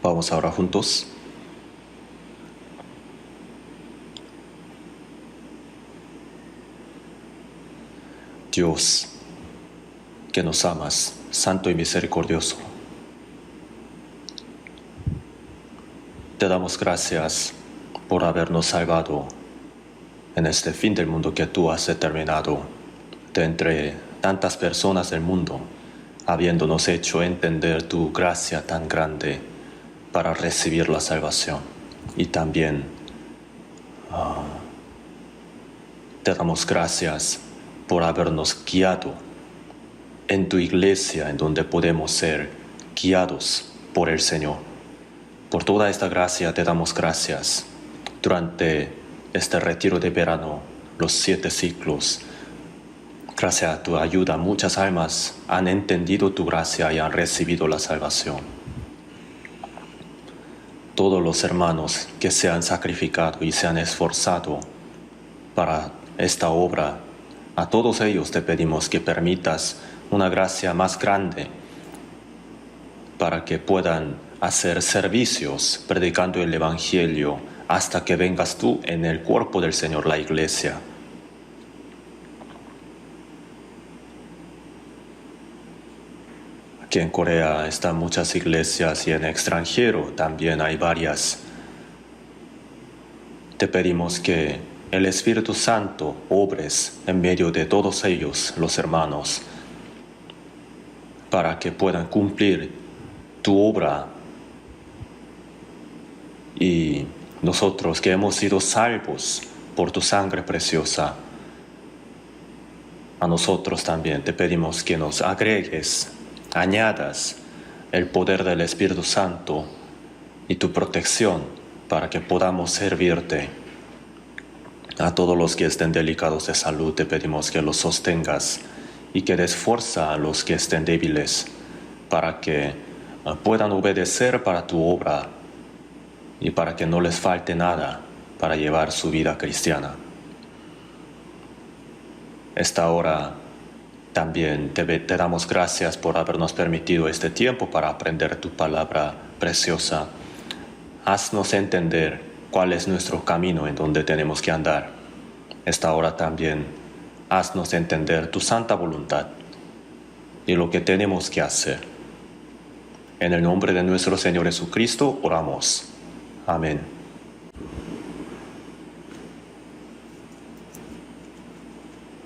Vamos ahora juntos. Dios, que nos amas, santo y misericordioso, te damos gracias por habernos salvado en este fin del mundo que tú has determinado, de entre tantas personas del mundo, habiéndonos hecho entender tu gracia tan grande para recibir la salvación. Y también te damos gracias por habernos guiado en tu iglesia, en donde podemos ser guiados por el Señor. Por toda esta gracia te damos gracias. Durante este retiro de verano, los 7 ciclos, gracias a tu ayuda, muchas almas han entendido tu gracia y han recibido la salvación. Todos los hermanos que se han sacrificado y se han esforzado para esta obra, a todos ellos te pedimos que permitas una gracia más grande para que puedan hacer servicios predicando el Evangelio hasta que vengas tú en el cuerpo del Señor, la iglesia. Aquí en Corea están muchas iglesias y en el extranjero también hay varias. Te pedimos que el Espíritu Santo obres en medio de todos ellos, los hermanos, para que puedan cumplir tu obra. Y nosotros que hemos sido salvos por tu sangre preciosa, a nosotros también te pedimos que nos agregues, añadas el poder del Espíritu Santo y tu protección para que podamos servirte. A todos los que estén delicados de salud te pedimos que los sostengas y que des fuerza a los que estén débiles para que puedan obedecer para tu obra y para que no les falte nada para llevar su vida cristiana. Esta hora también te damos gracias por habernos permitido este tiempo para aprender tu palabra preciosa. Haznos entender cuál es nuestro camino en donde tenemos que andar. Esta hora también haznos entender tu santa voluntad y lo que tenemos que hacer. En el nombre de nuestro Señor Jesucristo oramos. Amén.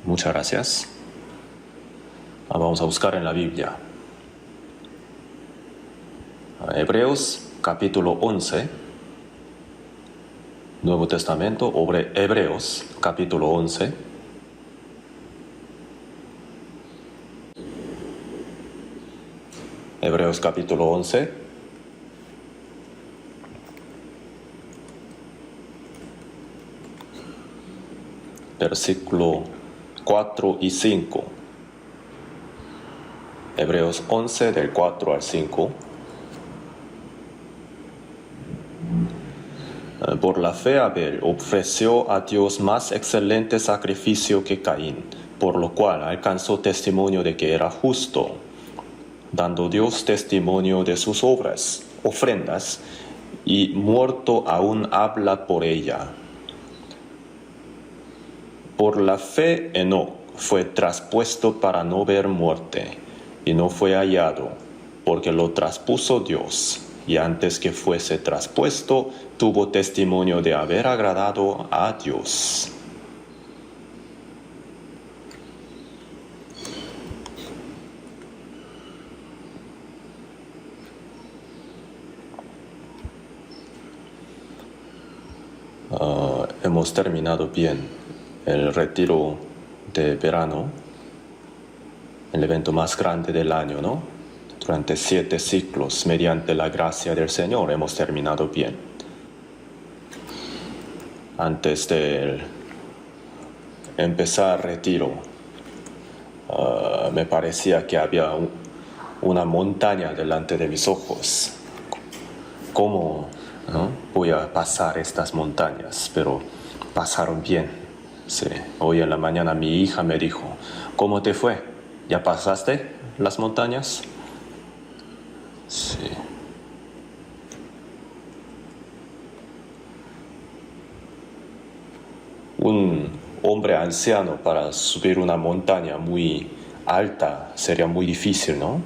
Muchas gracias. Vamos a buscar en la Biblia. Hebreos capítulo 11. Nuevo Testamento, Hebreos capítulo 11. Hebreos capítulo 11. Versículo 4 y 5. Hebreos 11 del 4 al 5. Por la fe Abel ofreció a Dios más excelente sacrificio que Caín, por lo cual alcanzó testimonio de que era justo, dando Dios testimonio de sus ofrendas, y muerto aún habla por ella. Por la fe Enoc fue traspuesto para no ver muerte, y no fue hallado, porque lo traspuso Dios, y antes que fuese traspuesto, tuvo testimonio de haber agradado a Dios. Hemos terminado bien el retiro de verano, el evento más grande del año, ¿no? Durante 7 ciclos, mediante la gracia del Señor, hemos terminado bien. Antes de empezar el retiro, me parecía que había una montaña delante de mis ojos. ¿Cómo, no? Voy a pasar estas montañas? Pero pasaron bien. Sí. Hoy en la mañana mi hija me dijo, ¿cómo te fue? ¿Ya pasaste las montañas? Sí. hombre anciano para subir una montaña muy alta sería muy difícil, ¿no?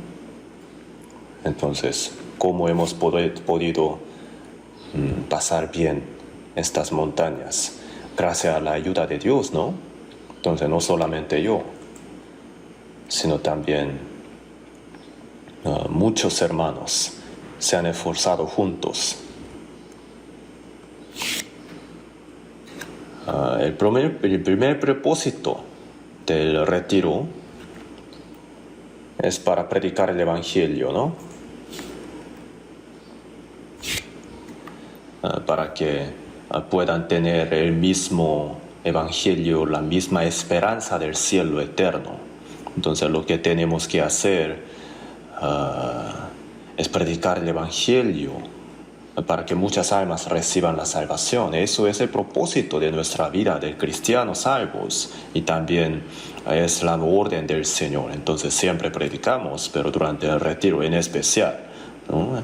Entonces, ¿cómo hemos podido pasar bien estas montañas? Gracias a la ayuda de Dios, ¿no? Entonces, no solamente yo, sino también muchos hermanos se han esforzado juntos. El primer propósito del retiro es para predicar el Evangelio, ¿no? Para que puedan tener el mismo Evangelio, la misma esperanza del cielo eterno. Entonces lo que tenemos que hacer es predicar el Evangelio para que muchas almas reciban la salvación. Eso es el propósito de nuestra vida de cristianos salvos y también es la orden del Señor. Entonces siempre predicamos, pero durante el retiro en especial, ¿no?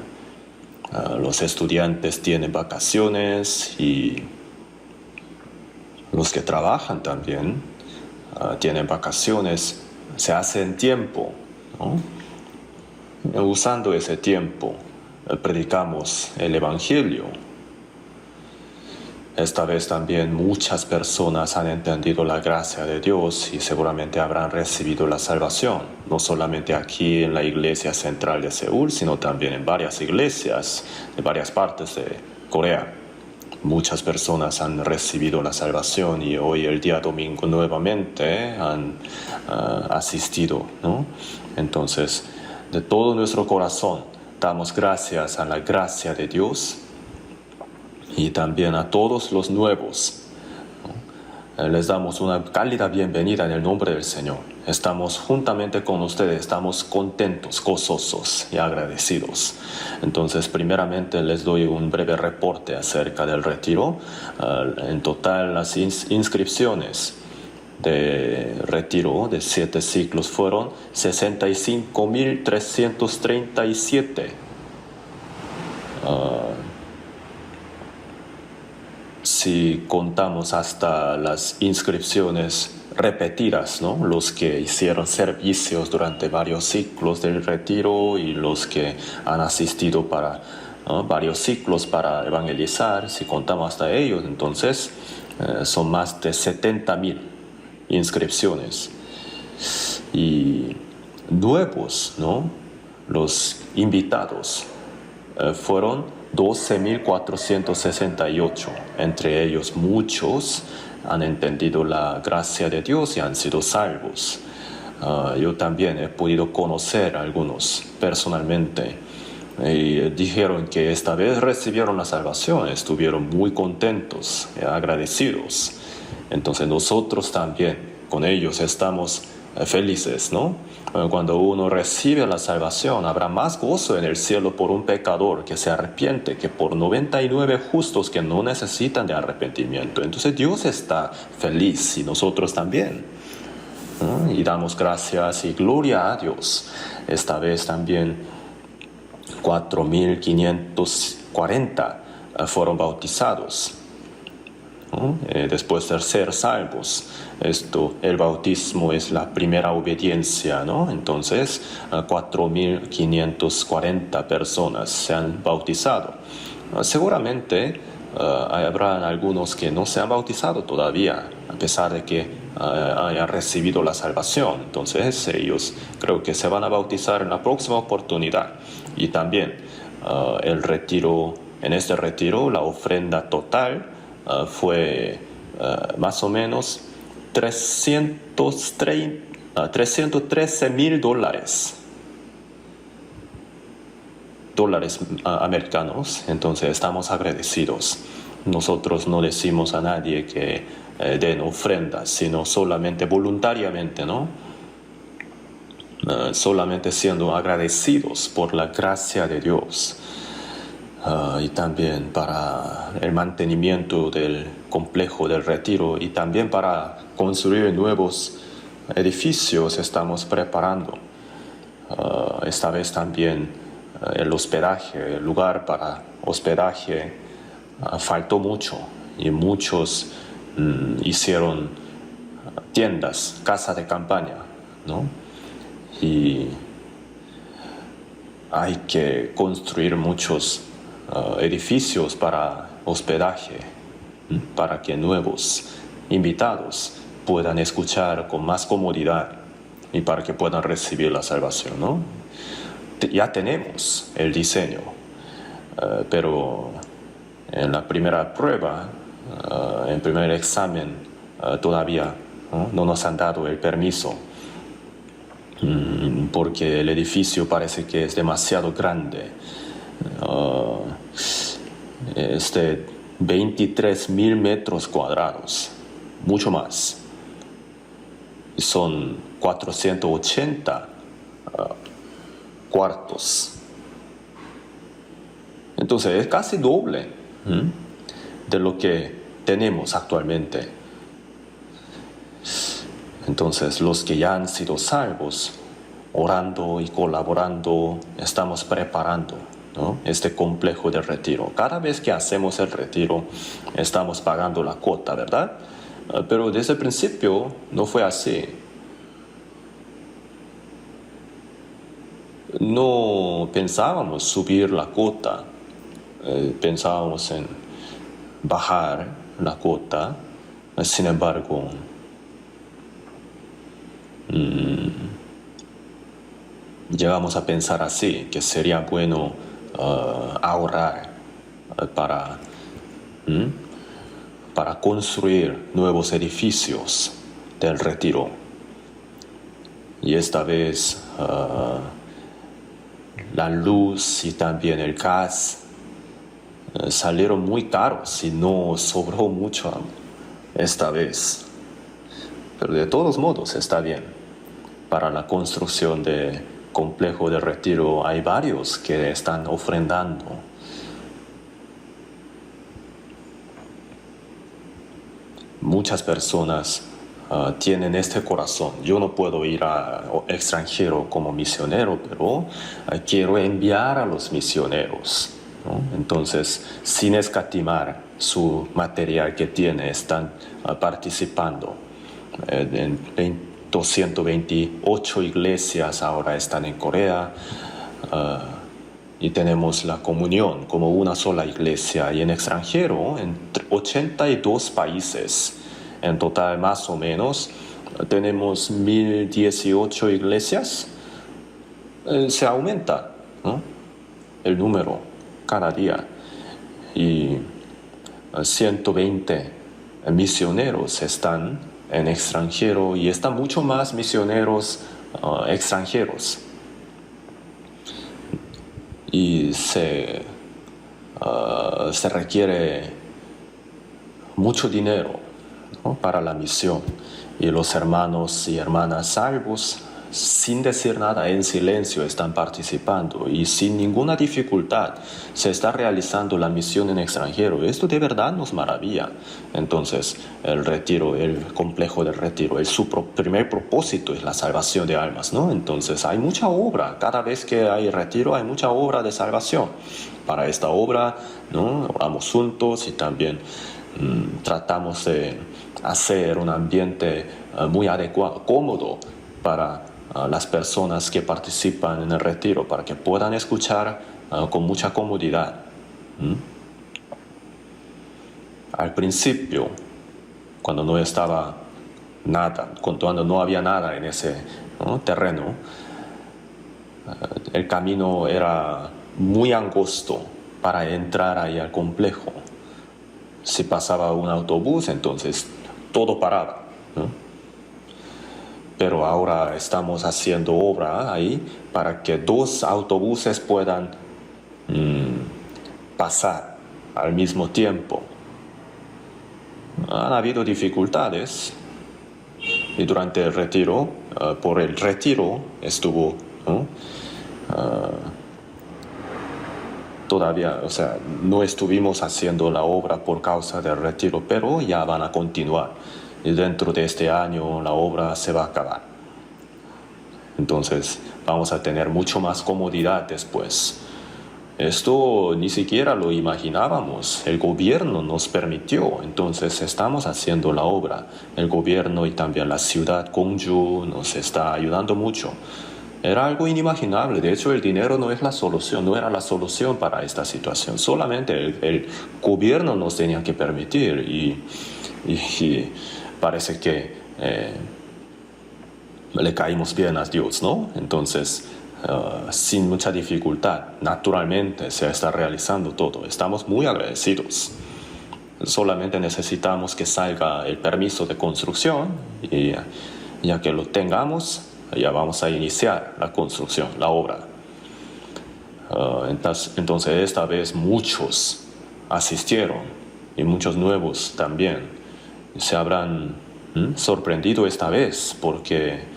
Los estudiantes tienen vacaciones y los que trabajan también tienen vacaciones, se hacen tiempo, ¿no? Usando ese tiempo predicamos el Evangelio. Esta vez también muchas personas han entendido la gracia de Dios y seguramente habrán recibido la salvación, no solamente aquí en la iglesia central de Seúl, sino también en varias iglesias de varias partes de Corea. Muchas personas han recibido la salvación y hoy el día domingo nuevamente han asistido, ¿no? Entonces, de todo nuestro corazón damos gracias a la gracia de Dios y también a todos los nuevos, ¿no? Les damos una cálida bienvenida en el nombre del Señor. Estamos juntamente con ustedes, estamos contentos, gozosos y agradecidos. Entonces, primeramente les doy un breve reporte acerca del retiro. En total, las inscripciones de retiro de 7 ciclos fueron 65.337. Si contamos hasta las inscripciones repetidas, ¿no? Los que hicieron servicios durante varios ciclos del retiro y los que han asistido para varios ciclos para evangelizar, si contamos hasta ellos, entonces son más de 70.000 inscripciones. Y nuevos, ¿no? Los invitados fueron 12.468. Entre ellos muchos han entendido la gracia de Dios y han sido salvos. Yo también he podido conocer a algunos personalmente y dijeron que esta vez recibieron la salvación, estuvieron muy contentos y agradecidos. Entonces nosotros también con ellos estamos felices, ¿no? Cuando uno recibe la salvación, habrá más gozo en el cielo por un pecador que se arrepiente que por 99 justos que no necesitan de arrepentimiento. Entonces Dios está feliz y nosotros también, ¿no? Y damos gracias y gloria a Dios. Esta vez también 4.540 fueron bautizados, ¿no? Después de ser salvos. El bautismo es la primera obediencia, ¿no? Entonces 4.540 personas se han bautizado. Seguramente habrá algunos que no se han bautizado todavía, a pesar de que hayan recibido la salvación. Entonces ellos creo que se van a bautizar en la próxima oportunidad. Y también en este retiro la ofrenda total fue más o menos $313,000 americanos. Entonces estamos agradecidos. Nosotros no decimos a nadie que den ofrendas, sino solamente voluntariamente, ¿no? Solamente siendo agradecidos por la gracia de Dios. Y también para el mantenimiento del complejo del retiro y también para construir nuevos edificios estamos preparando. Esta vez también el hospedaje, el lugar para hospedaje faltó mucho y muchos hicieron tiendas, casa de campaña, ¿no? Y hay que construir muchos edificios para hospedaje, para que nuevos invitados puedan escuchar con más comodidad y para que puedan recibir la salvación, ¿no? Ya tenemos el diseño, pero en la primera prueba, en el primer examen, todavía no nos han dado el permiso porque el edificio parece que es demasiado grande. Es de 23.000 metros cuadrados, mucho más. Son 480 cuartos. Entonces es casi doble de lo que tenemos actualmente. Entonces los que ya han sido salvos, orando y colaborando, estamos preparando, ¿no?, este complejo de retiro. Cada vez que hacemos el retiro, estamos pagando la cuota, ¿verdad? Pero desde el principio no fue así. No pensábamos subir la cuota, pensábamos en bajar la cuota. Sin embargo, llegamos a pensar así, que sería bueno ahorrar para construir nuevos edificios del retiro. Y esta vez la luz y también el gas salieron muy caros y no sobró mucho esta vez. Pero de todos modos está bien. Para la construcción de complejo de retiro hay varios que están ofrendando. Muchas personas tienen este corazón. Yo no puedo ir al extranjero como misionero, pero quiero enviar a los misioneros, ¿no? Entonces, sin escatimar su material que tiene, están participando. En 228 iglesias ahora están en Corea, y tenemos la comunión como una sola iglesia, y en extranjero, en 82 países, en total más o menos, tenemos 1018 iglesias. Se aumenta, ¿no?, el número cada día, y 120 misioneros están en extranjero, y están mucho más misioneros extranjeros. Y se requiere mucho dinero, ¿no?, para la misión. Y los hermanos y hermanas salvos, sin decir nada, en silencio, están participando y sin ninguna dificultad se está realizando la misión en extranjero. Esto de verdad nos maravilla. Entonces, el retiro, el complejo del retiro, su primer propósito es la salvación de almas, ¿no? Entonces, hay mucha obra. Cada vez que hay retiro, hay mucha obra de salvación. Para esta obra, ¿no?, oramos juntos y también tratamos de hacer un ambiente muy adecuado, cómodo para las personas que participan en el retiro, para que puedan escuchar con mucha comodidad. Al principio, cuando no estaba nada, cuando no había nada en ese, ¿no?, terreno, el camino era muy angosto para entrar ahí al complejo. Si pasaba un autobús, entonces todo paraba, ¿no? Pero ahora estamos haciendo obra ahí para que 2 autobuses puedan pasar al mismo tiempo. Han habido dificultades, y durante el retiro, por el retiro estuvo, ¿no?, todavía, o sea, no estuvimos haciendo la obra por causa del retiro, pero ya van a continuar. Y dentro de este año la obra se va a acabar. Entonces vamos a tener mucho más comodidad después. Esto ni siquiera lo imaginábamos. El gobierno nos permitió, entonces estamos haciendo la obra. El gobierno y también la ciudad Gwangju nos está ayudando mucho. Era algo inimaginable. De hecho, el dinero no es la solución, no era la solución para esta situación. Solamente el gobierno nos tenía que permitir y parece que le caímos bien a Dios, ¿no? Entonces, sin mucha dificultad, naturalmente se está realizando todo. Estamos muy agradecidos. Solamente necesitamos que salga el permiso de construcción y ya que lo tengamos, ya vamos a iniciar la construcción, la obra. Entonces esta vez muchos asistieron y muchos nuevos también. Se habrán sorprendido esta vez porque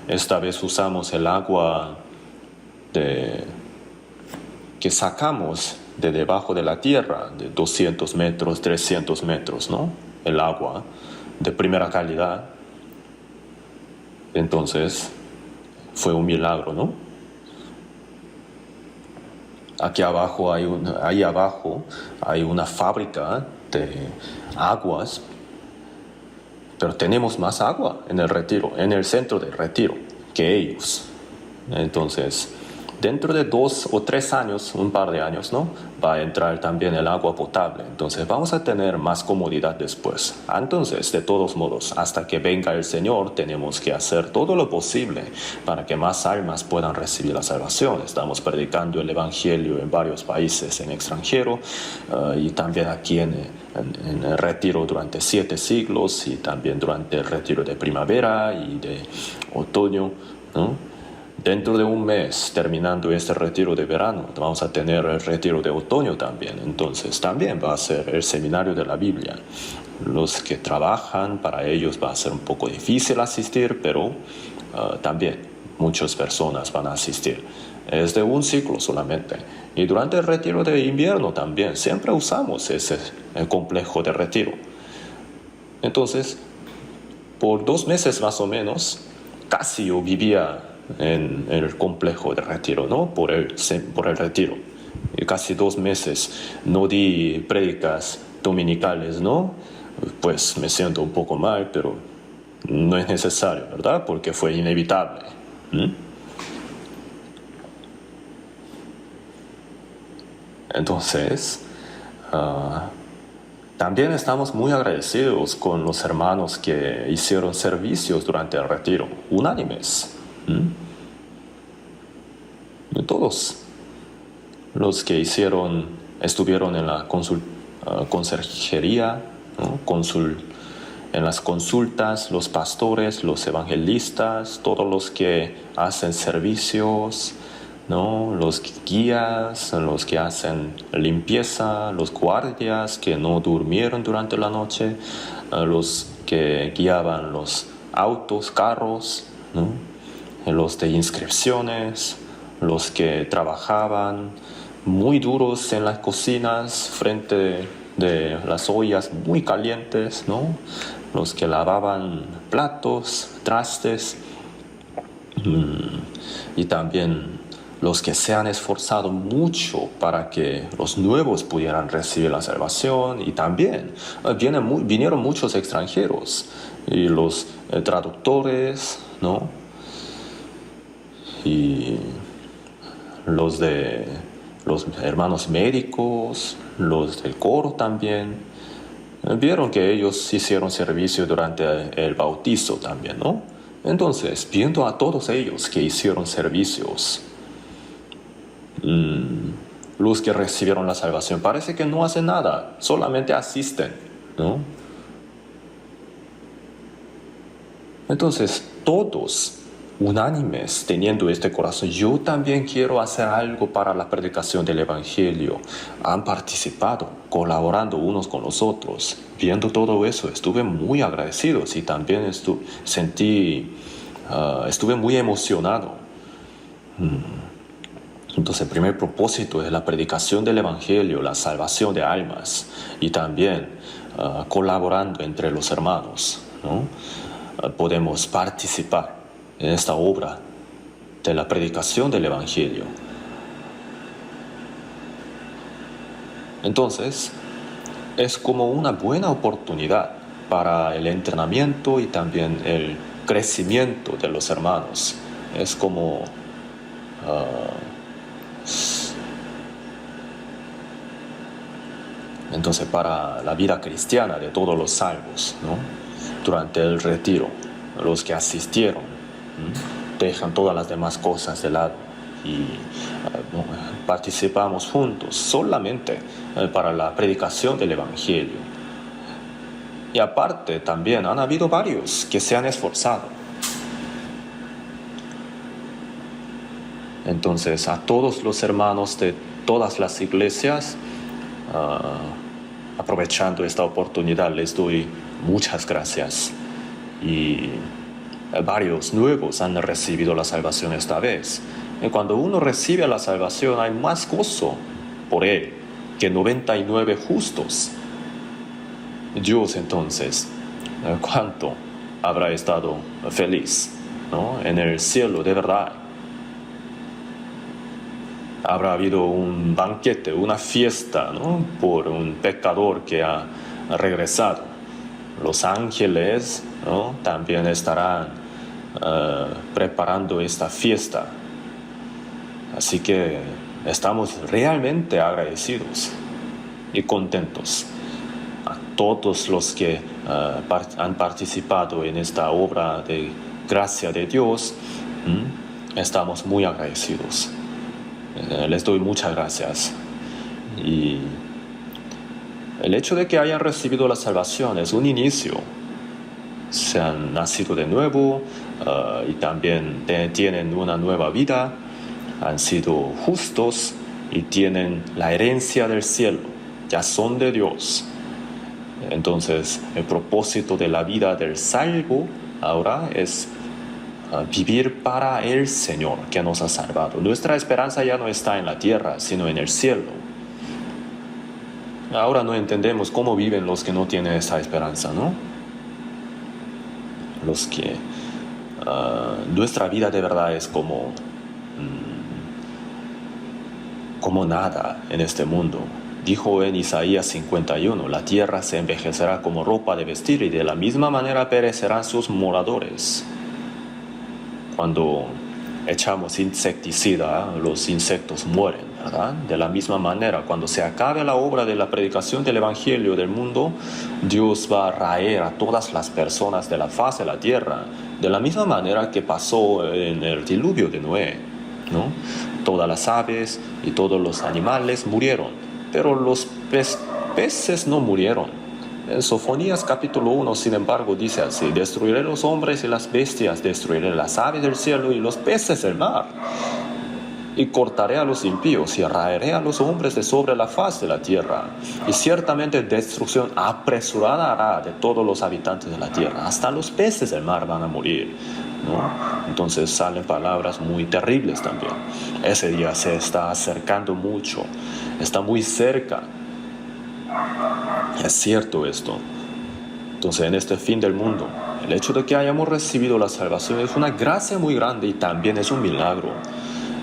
esta vez usamos el agua que sacamos de debajo de la tierra, de 200 metros, 300 metros, ¿no? El agua de primera calidad. Entonces, fue un milagro, ¿no? Ahí abajo hay una fábrica de aguas, pero tenemos más agua en el Retiro, en el centro del Retiro, que ellos. Entonces, dentro de 2 o 3 años, un par de años, ¿no? Va a entrar también el agua potable. Entonces vamos a tener más comodidad después. Entonces, de todos modos, hasta que venga el Señor, tenemos que hacer todo lo posible para que más almas puedan recibir la salvación. Estamos predicando el Evangelio en varios países en extranjero y también aquí en el retiro durante 7 siglos y también durante el retiro de primavera y de otoño, ¿no? Dentro de un mes, terminando este retiro de verano, vamos a tener el retiro de otoño también. Entonces también va a ser el seminario de la Biblia. Los que trabajan, para ellos va a ser un poco difícil asistir, pero también muchas personas van a asistir. Es de un ciclo solamente. Y durante el retiro de invierno también, siempre usamos ese complejo de retiro. Entonces, por 2 meses más o menos, casi yo vivía en el complejo de retiro, ¿no? Por el retiro. Y casi 2 meses no di prédicas dominicales, ¿no? Pues me siento un poco mal, pero no es necesario, ¿verdad? Porque fue inevitable. Entonces, también estamos muy agradecidos con los hermanos que hicieron servicios durante el retiro, unánimes. Todos los que estuvieron en la conserjería, ¿no? En las consultas, los pastores, los evangelistas, todos los que hacen servicios, ¿no? Los guías, los que hacen limpieza, los guardias que no durmieron durante la noche, los que guiaban los autos, carros, ¿no? Los de inscripciones, los que trabajaban muy duros en las cocinas frente de las ollas muy calientes, ¿no? Los que lavaban platos, trastes, y también los que se han esforzado mucho para que los nuevos pudieran recibir la salvación, y también vinieron muchos extranjeros, y los traductores, ¿no? Y los hermanos médicos, los del coro también, vieron que ellos hicieron servicio durante el bautizo también, ¿no? Entonces, viendo a todos ellos que hicieron servicios, los que recibieron la salvación, parece que no hacen nada, solamente asisten, ¿no? Entonces, todos unánimes, teniendo este corazón, yo también quiero hacer algo para la predicación del Evangelio. Han participado, colaborando unos con los otros. Viendo todo eso, estuve muy agradecido y también estuve muy emocionado. Entonces, el primer propósito es la predicación del Evangelio, la salvación de almas, y también colaborando entre los hermanos, ¿no? Podemos participar en esta obra de la predicación del Evangelio. Entonces, es como una buena oportunidad para el entrenamiento y también el crecimiento de los hermanos. Es como entonces para la vida cristiana de todos los salvos, ¿no? Durante el retiro, los que asistieron dejan todas las demás cosas de lado y participamos juntos solamente para la predicación del Evangelio. Y aparte también han habido varios que se han esforzado. Entonces a todos los hermanos de todas las iglesias, aprovechando esta oportunidad, les doy muchas gracias. Y varios nuevos han recibido la salvación esta vez. Y cuando uno recibe la salvación hay más gozo por él que 99 justos. Dios entonces, ¿cuánto habrá estado feliz, ¿no? En el cielo de verdad? Habrá habido un banquete, una fiesta, ¿no? Por un pecador que ha regresado. Los ángeles, ¿no? También estarán preparando esta fiesta. Así que estamos realmente agradecidos y contentos. A todos los que han participado en esta obra de gracia de Dios, estamos muy agradecidos. Les doy muchas gracias. Y el hecho de que hayan recibido la salvación es un inicio. Se han nacido de nuevo y también tienen una nueva vida. Han sido justos y tienen la herencia del cielo. Ya son de Dios. Entonces, el propósito de la vida del salvo ahora es vivir para el Señor que nos ha salvado. Nuestra esperanza ya no está en la tierra, sino en el cielo. Ahora no entendemos cómo viven los que no tienen esa esperanza, ¿no? Los que nuestra vida de verdad es como nada en este mundo. Dijo en Isaías 51, la tierra se envejecerá como ropa de vestir y de la misma manera perecerán sus moradores. Cuando echamos insecticida, los insectos mueren, ¿verdad? De la misma manera, cuando se acabe la obra de la predicación del Evangelio del mundo, Dios va a raer a todas las personas de la faz de la tierra, de la misma manera que pasó en el diluvio de Noé, ¿no? Todas las aves y todos los animales murieron, pero los peces no murieron. En Sofonías capítulo 1, sin embargo, dice así: destruiré los hombres y las bestias, destruiré las aves del cielo y los peces del mar. Y cortaré a los impíos y raeré a los hombres de sobre la faz de la tierra. Y ciertamente destrucción apresurada hará de todos los habitantes de la tierra. Hasta los peces del mar van a morir, ¿no? Entonces salen palabras muy terribles también. Ese día se está acercando mucho, está muy cerca. Es cierto esto. Entonces, en este fin del mundo, el hecho de que hayamos recibido la salvación es una gracia muy grande y también es un milagro.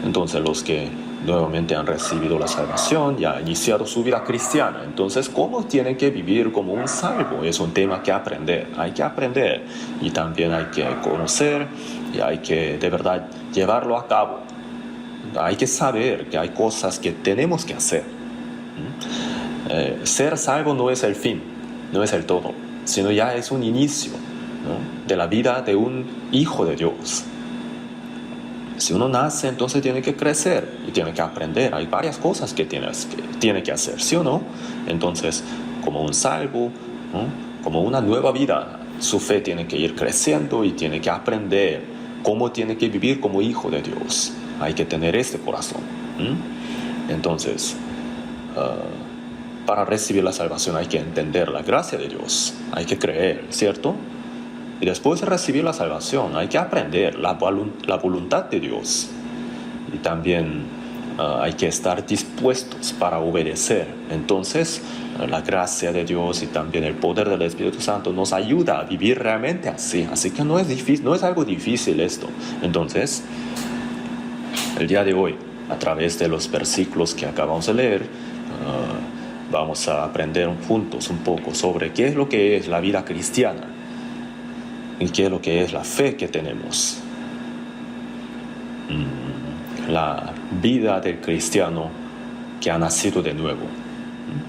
Entonces, los que nuevamente han recibido la salvación ya han iniciado su vida cristiana. Entonces, ¿cómo tienen que vivir como un salvo? Es un tema que aprender. Hay que aprender y también hay que conocer y hay que de verdad llevarlo a cabo. Hay que saber que hay cosas que tenemos que hacer. Ser salvo no es el fin, no es el todo, sino ya es un inicio, ¿no? De la vida de un hijo de Dios. Si uno nace, entonces tiene que crecer y tiene que aprender. Hay varias cosas que tiene que hacer, ¿sí o no? Entonces, como un salvo, ¿no? Como una nueva vida, su fe tiene que ir creciendo y tiene que aprender cómo tiene que vivir como hijo de Dios. Hay que tener este corazón. Entonces, para recibir la salvación hay que entender la gracia de Dios, hay que creer, ¿cierto? Y después de recibir la salvación hay que aprender la voluntad de Dios. Y también hay que estar dispuestos para obedecer. Entonces, la gracia de Dios y también el poder del Espíritu Santo nos ayuda a vivir realmente así. Así que no es difícil, no es algo difícil esto. Entonces, el día de hoy, a través de los versículos que acabamos de leer, vamos a aprender juntos un poco sobre qué es lo que es la vida cristiana y qué es lo que es la fe que tenemos. La vida del cristiano que ha nacido de nuevo.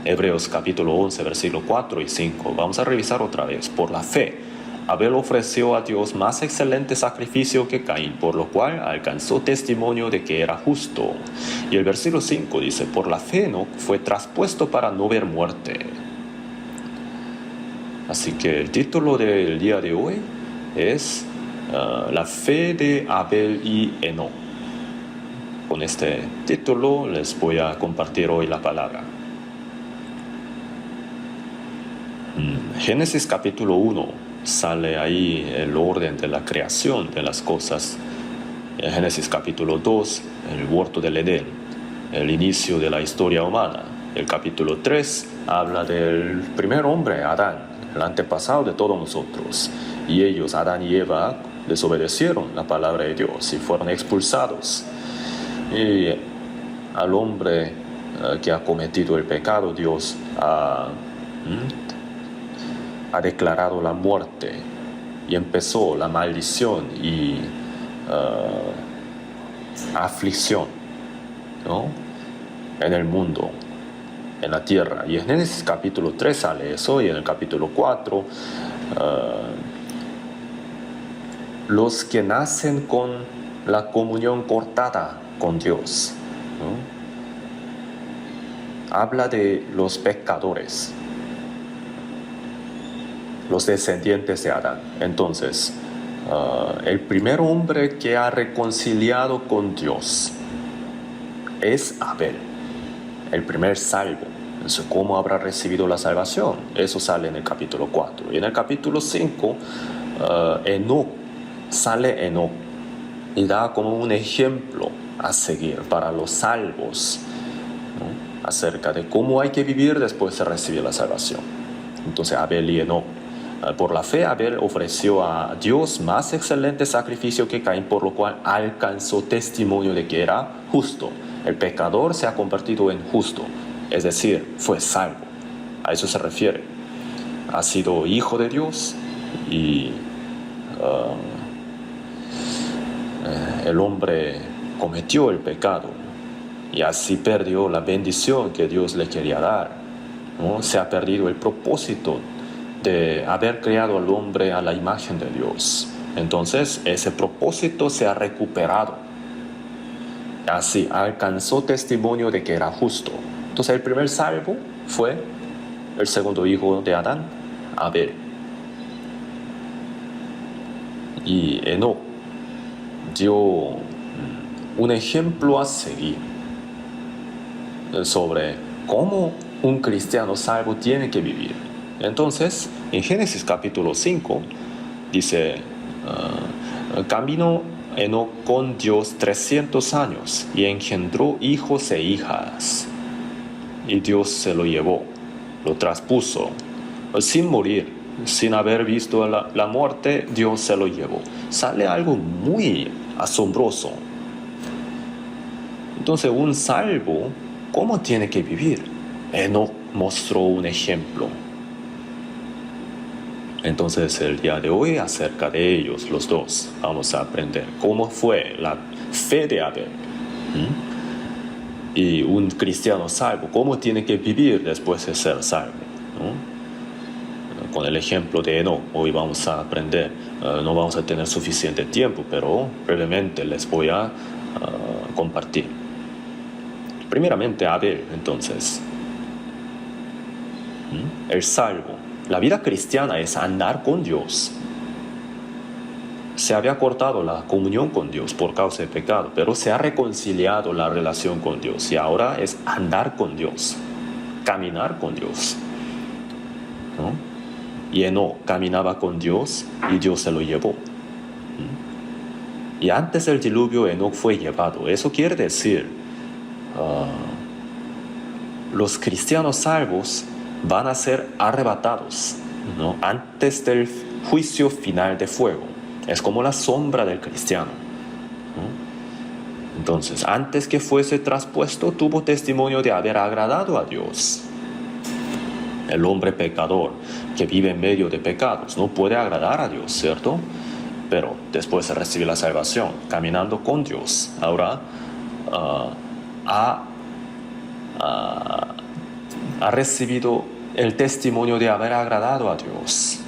Hebreos capítulo 11, versículo 4 y 5. Vamos a revisar otra vez. Por la fe, Abel ofreció a Dios más excelente sacrificio que Caín, por lo cual alcanzó testimonio de que era justo. Y el versículo 5 dice, por la fe Enoc fue traspuesto para no ver muerte. Así que el título del día de hoy es la fe de Abel y Enoc. Con este título les voy a compartir hoy la palabra. Génesis capítulo 1 sale ahí el orden de la creación de las cosas. En Génesis capítulo 2, el huerto del Edén, el inicio de la historia humana. El capítulo 3 habla del primer hombre, Adán, el antepasado de todos nosotros. Y ellos, Adán y Eva, desobedecieron la palabra de Dios y fueron expulsados. Y al hombre que ha cometido el pecado, Dios ha declarado la muerte y empezó la maldición y aflicción, ¿no?, en el mundo, en la tierra. Y en Génesis capítulo 3 sale eso, y en el capítulo 4 los que nacen con la comunión cortada con Dios, ¿no?, habla de los pecadores, los descendientes de Adán. Entonces, el primer hombre que ha reconciliado con Dios es Abel, el primer salvo. Entonces, ¿cómo habrá recibido la salvación? Eso sale en el capítulo 4. Y en el capítulo 5, sale Enoc y da como un ejemplo a seguir para los salvos, ¿no?, acerca de cómo hay que vivir después de recibir la salvación. Entonces, Abel y Enoc. Por la fe, Abel ofreció a Dios más excelente sacrificio que Caín, por lo cual alcanzó testimonio de que era justo. El pecador se ha convertido en justo, es decir, fue salvo. A eso se refiere. Ha sido hijo de Dios y el hombre cometió el pecado y así perdió la bendición que Dios le quería dar, ¿no? Se ha perdido el propósito de haber creado al hombre a la imagen de Dios. Entonces ese propósito se ha recuperado. Así alcanzó testimonio de que era justo. Entonces el primer salvo fue el segundo hijo de Adán, Abel. Y Enoc dio un ejemplo a seguir sobre cómo un cristiano salvo tiene que vivir. Entonces, en Génesis capítulo 5, dice, caminó Enoc con Dios 300 años y engendró hijos e hijas. Y Dios se lo llevó, lo traspuso, sin morir, sin haber visto la muerte. Dios se lo llevó. Sale algo muy asombroso. Entonces, un salvo, ¿cómo tiene que vivir? Enoc mostró un ejemplo. Entonces el día de hoy, acerca de ellos, los dos, vamos a aprender cómo fue la fe de Abel. Y un cristiano salvo, cómo tiene que vivir después de ser salvo, ¿no? Con el ejemplo de Enoc, hoy vamos a aprender. No vamos a tener suficiente tiempo, pero brevemente les voy a compartir. Primeramente Abel, entonces. El salvo. La vida cristiana es andar con Dios. Se había cortado la comunión con Dios por causa del pecado, pero se ha reconciliado la relación con Dios y ahora es andar con Dios, caminar con Dios, ¿no? Y Enoc caminaba con Dios y Dios se lo llevó. Y antes del diluvio Enoc fue llevado. Eso quiere decir, los cristianos salvos van a ser arrebatados, ¿no?, antes del juicio final de fuego. Es como la sombra del cristiano, ¿no? Entonces, antes que fuese traspuesto, tuvo testimonio de haber agradado a Dios. El hombre pecador que vive en medio de pecados no puede agradar a Dios, ¿cierto? Pero después de recibir la salvación, caminando con Dios, ahora ha recibido el testimonio de haber agradado a Dios.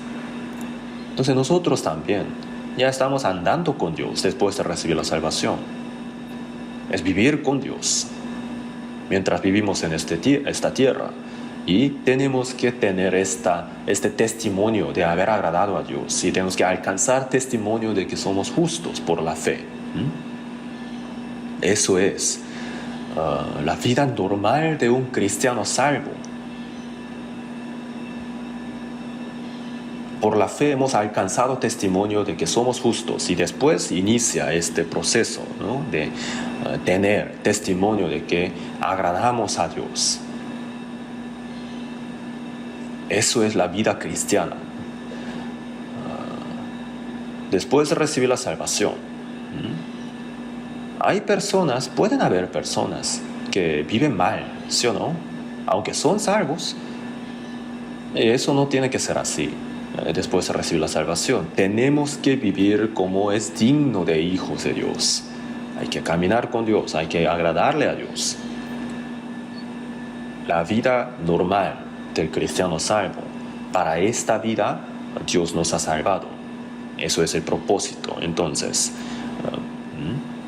Entonces nosotros también ya estamos andando con Dios después de recibir la salvación. Es vivir con Dios mientras vivimos en esta tierra. Y tenemos que tener este testimonio de haber agradado a Dios. Y tenemos que alcanzar testimonio de que somos justos por la fe. Eso es la vida normal de un cristiano salvo. Por la fe hemos alcanzado testimonio de que somos justos y después inicia este proceso, ¿no? De tener testimonio de que agradamos a Dios. Eso es la vida cristiana. Después de recibir la salvación, pueden haber personas que viven mal, ¿sí o no? Aunque son salvos, eso no tiene que ser así. Después de recibir la salvación, tenemos que vivir como es digno de hijos de Dios. Hay que caminar con Dios, hay que agradarle a Dios. La vida normal del cristiano salvo. Para esta vida, Dios nos ha salvado. Eso es el propósito. Entonces,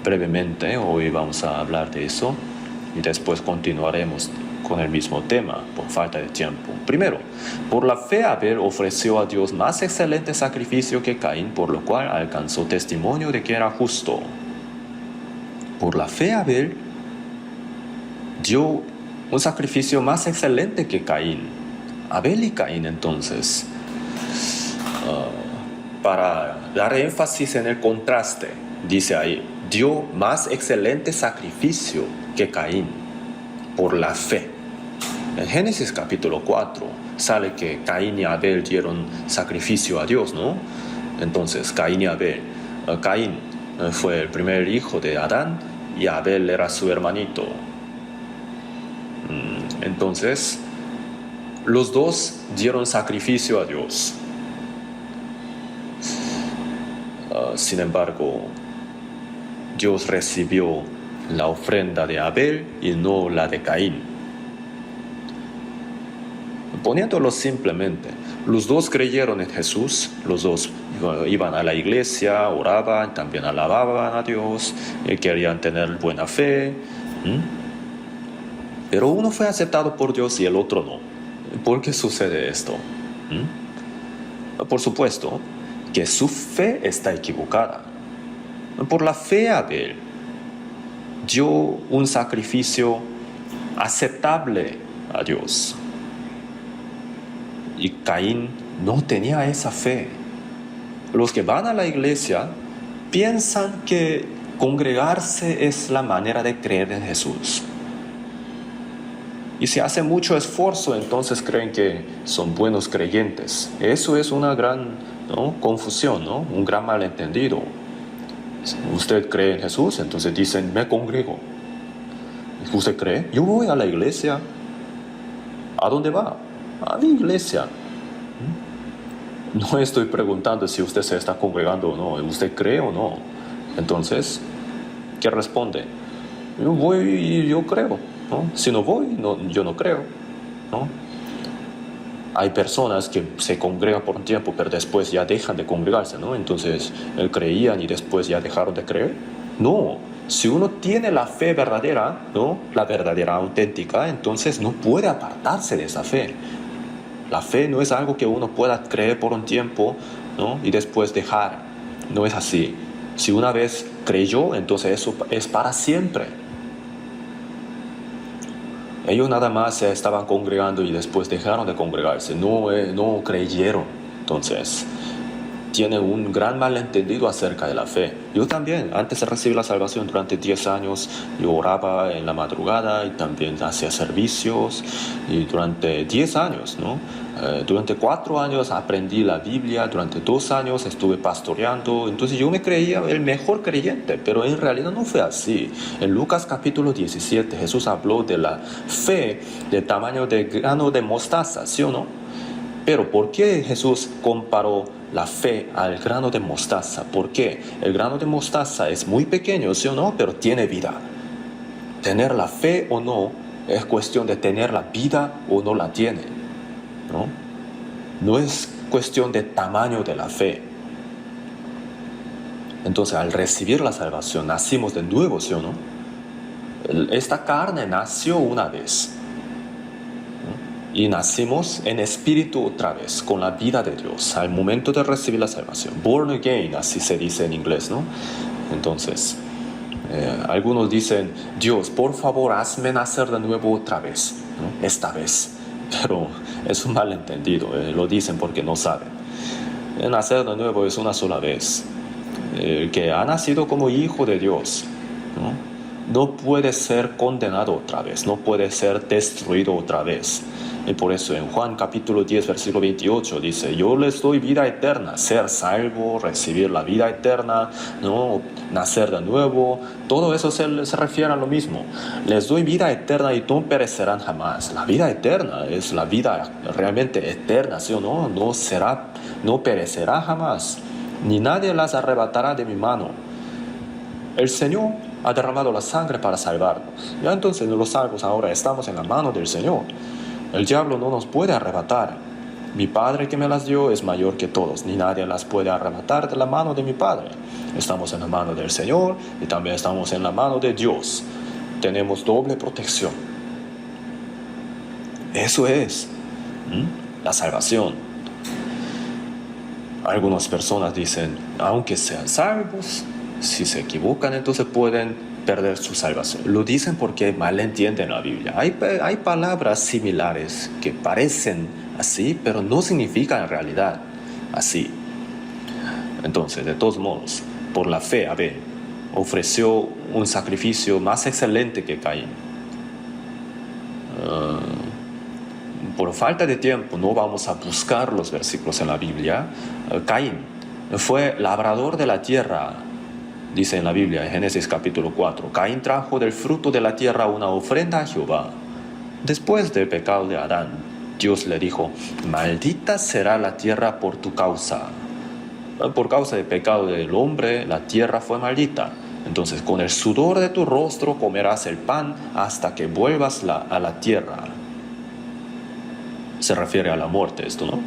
brevemente, hoy vamos a hablar de eso y después continuaremos con el mismo tema por falta de tiempo. Primero, por la fe Abel ofreció a Dios más excelente sacrificio que Caín, por lo cual alcanzó testimonio de que era justo. Por la fe Abel dio un sacrificio más excelente que Caín. Abel y Caín, entonces, para dar énfasis en el contraste, dice ahí, dio más excelente sacrificio que Caín por la fe. En Génesis capítulo 4 sale que Caín y Abel dieron sacrificio a Dios, ¿no? Entonces, Caín y Abel. Caín fue el primer hijo de Adán y Abel era su hermanito. Entonces, los dos dieron sacrificio a Dios. Sin embargo, Dios recibió la ofrenda de Abel y no la de Caín. Poniéndolo simplemente, los dos creyeron en Jesús, los dos iban a la iglesia, oraban, también alababan a Dios, querían tener buena fe. Pero uno fue aceptado por Dios y el otro no. ¿Por qué sucede esto? Por supuesto que su fe está equivocada. Por la fe Abel dio un sacrificio aceptable a Dios. Y Caín no tenía esa fe. Los que van a la iglesia piensan que congregarse es la manera de creer en Jesús. Y si hacen mucho esfuerzo, entonces creen que son buenos creyentes. Eso es una gran confusión, ¿no? Un gran malentendido. Usted cree en Jesús, entonces dicen, me congrego. ¿Usted cree? Yo voy a la iglesia. ¿A dónde va? A mi iglesia. No estoy preguntando si usted se está congregando o no. ¿Usted cree o no? Entonces, ¿qué responde? Yo voy y yo creo, ¿no? Si no voy, yo no creo, ¿no? Hay personas que se congregan por un tiempo, pero después ya dejan de congregarse, ¿no? Entonces, creían y después ya dejaron de creer. No, si uno tiene la fe verdadera, ¿no? La verdadera, auténtica, entonces no puede apartarse de esa fe. La fe no es algo que uno pueda creer por un tiempo, ¿no? Y después dejar. No es así. Si una vez creyó, entonces eso es para siempre. Ellos nada más se estaban congregando y después dejaron de congregarse. No creyeron. Entonces, tienen un gran malentendido acerca de la fe. Yo también, antes de recibir la salvación, durante 10 años, yo oraba en la madrugada y también hacía servicios. Y durante 10 años, ¿no? Durante 4 años aprendí la Biblia, durante 2 años estuve pastoreando, entonces yo me creía el mejor creyente, pero en realidad no fue así. En Lucas capítulo 17 Jesús habló de la fe del tamaño de grano de mostaza, ¿sí o no? Pero ¿por qué Jesús comparó la fe al grano de mostaza? ¿Por qué? El grano de mostaza es muy pequeño, ¿sí o no? Pero tiene vida. Tener la fe o no es cuestión de tener la vida o no la tiene, ¿no? No es cuestión de tamaño de la fe. Entonces, al recibir la salvación, nacimos de nuevo, ¿sí o no? Esta carne nació una vez, ¿no? Y nacimos en espíritu otra vez, con la vida de Dios, al momento de recibir la salvación. Born again, así se dice en inglés, ¿no? Entonces, algunos dicen, Dios, por favor, hazme nacer de nuevo otra vez, ¿no? Esta vez. Pero es un malentendido, lo dicen porque no saben. Nacer de nuevo es una sola vez. El que ha nacido como hijo de Dios, no puede ser condenado otra vez, no puede ser destruido otra vez. Y por eso en Juan capítulo 10, versículo 28 dice, yo les doy vida eterna, ser salvo, recibir la vida eterna, ¿no? Nacer de nuevo, todo eso se refiere a lo mismo. Les doy vida eterna y no perecerán jamás. La vida eterna es la vida realmente eterna, ¿sí o no? No perecerá jamás, ni nadie las arrebatará de mi mano. El Señor ha derramado la sangre para salvarnos. Ya entonces los salvos ahora estamos en la mano del Señor. El diablo no nos puede arrebatar. Mi Padre que me las dio es mayor que todos, ni nadie las puede arrebatar de la mano de mi Padre. Estamos en la mano del Señor y también estamos en la mano de Dios. Tenemos doble protección. Eso es la salvación. Algunas personas dicen, aunque sean salvos, si se equivocan entonces pueden perder su salvación. Lo dicen porque malentienden la Biblia. Hay palabras similares que parecen así, pero no significan en realidad así. Entonces, de todos modos, por la fe, Abel ofreció un sacrificio más excelente que Caín. Por falta de tiempo no vamos a buscar los versículos en la Biblia. Caín fue labrador de la tierra. Dice en la Biblia, en Génesis capítulo 4, Caín trajo del fruto de la tierra una ofrenda a Jehová. Después del pecado de Adán, Dios le dijo, maldita será la tierra por tu causa. Por causa del pecado del hombre, la tierra fue maldita. Entonces, con el sudor de tu rostro comerás el pan hasta que vuelvas a la tierra. Se refiere a la muerte esto, ¿no?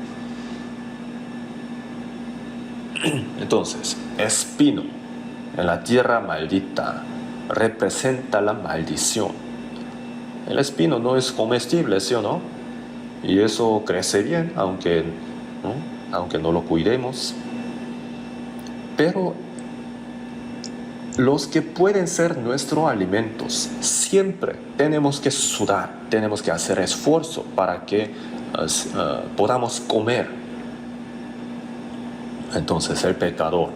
Entonces, espino en la tierra maldita representa la maldición. El espino no es comestible, ¿sí o no? Y eso crece bien, aunque no lo cuidemos. Pero los que pueden ser nuestros alimentos, siempre tenemos que sudar, tenemos que hacer esfuerzo para que podamos comer. Entonces el pecador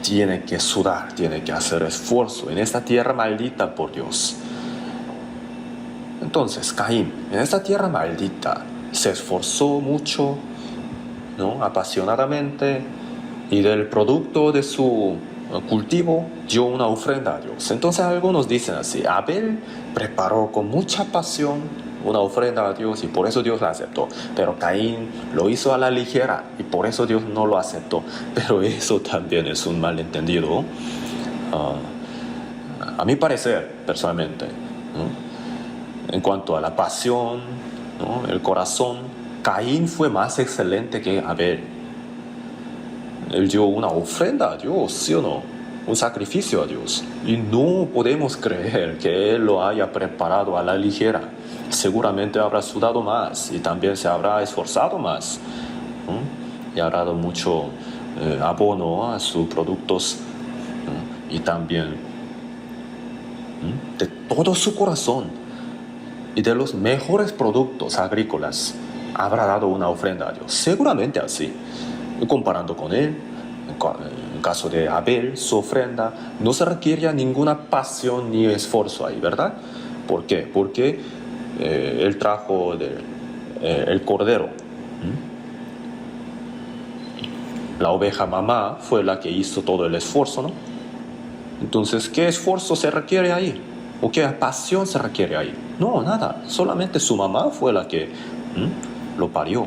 tiene que sudar, tiene que hacer esfuerzo en esta tierra maldita por Dios. Entonces Caín, en esta tierra maldita, se esforzó mucho, ¿no? Apasionadamente, y del producto de su cultivo dio una ofrenda a Dios. Entonces algunos dicen así, Abel preparó con mucha pasión una ofrenda a Dios y por eso Dios la aceptó, pero Caín lo hizo a la ligera y por eso Dios no lo aceptó. Pero eso también es un malentendido, a mi parecer personalmente, ¿no? En cuanto a la pasión, ¿no? El corazón, Caín fue más excelente que Abel. Él dio una ofrenda a Dios, ¿sí o no? Un sacrificio a Dios. Y no podemos creer que Él lo haya preparado a la ligera. Seguramente habrá sudado más y también se habrá esforzado más, ¿no? Y habrá dado mucho abono a sus productos, ¿no? Y también de todo su corazón y de los mejores productos agrícolas habrá dado una ofrenda a Dios. Seguramente así. Comparando con él, en el caso de Abel, su ofrenda no se requiere ninguna pasión ni esfuerzo ahí, ¿verdad? ¿Por qué? Porque él trajo el cordero, La oveja mamá fue la que hizo todo el esfuerzo, ¿no? Entonces, ¿qué esfuerzo se requiere ahí? ¿O qué pasión se requiere ahí? No, nada. Solamente su mamá fue la que lo parió.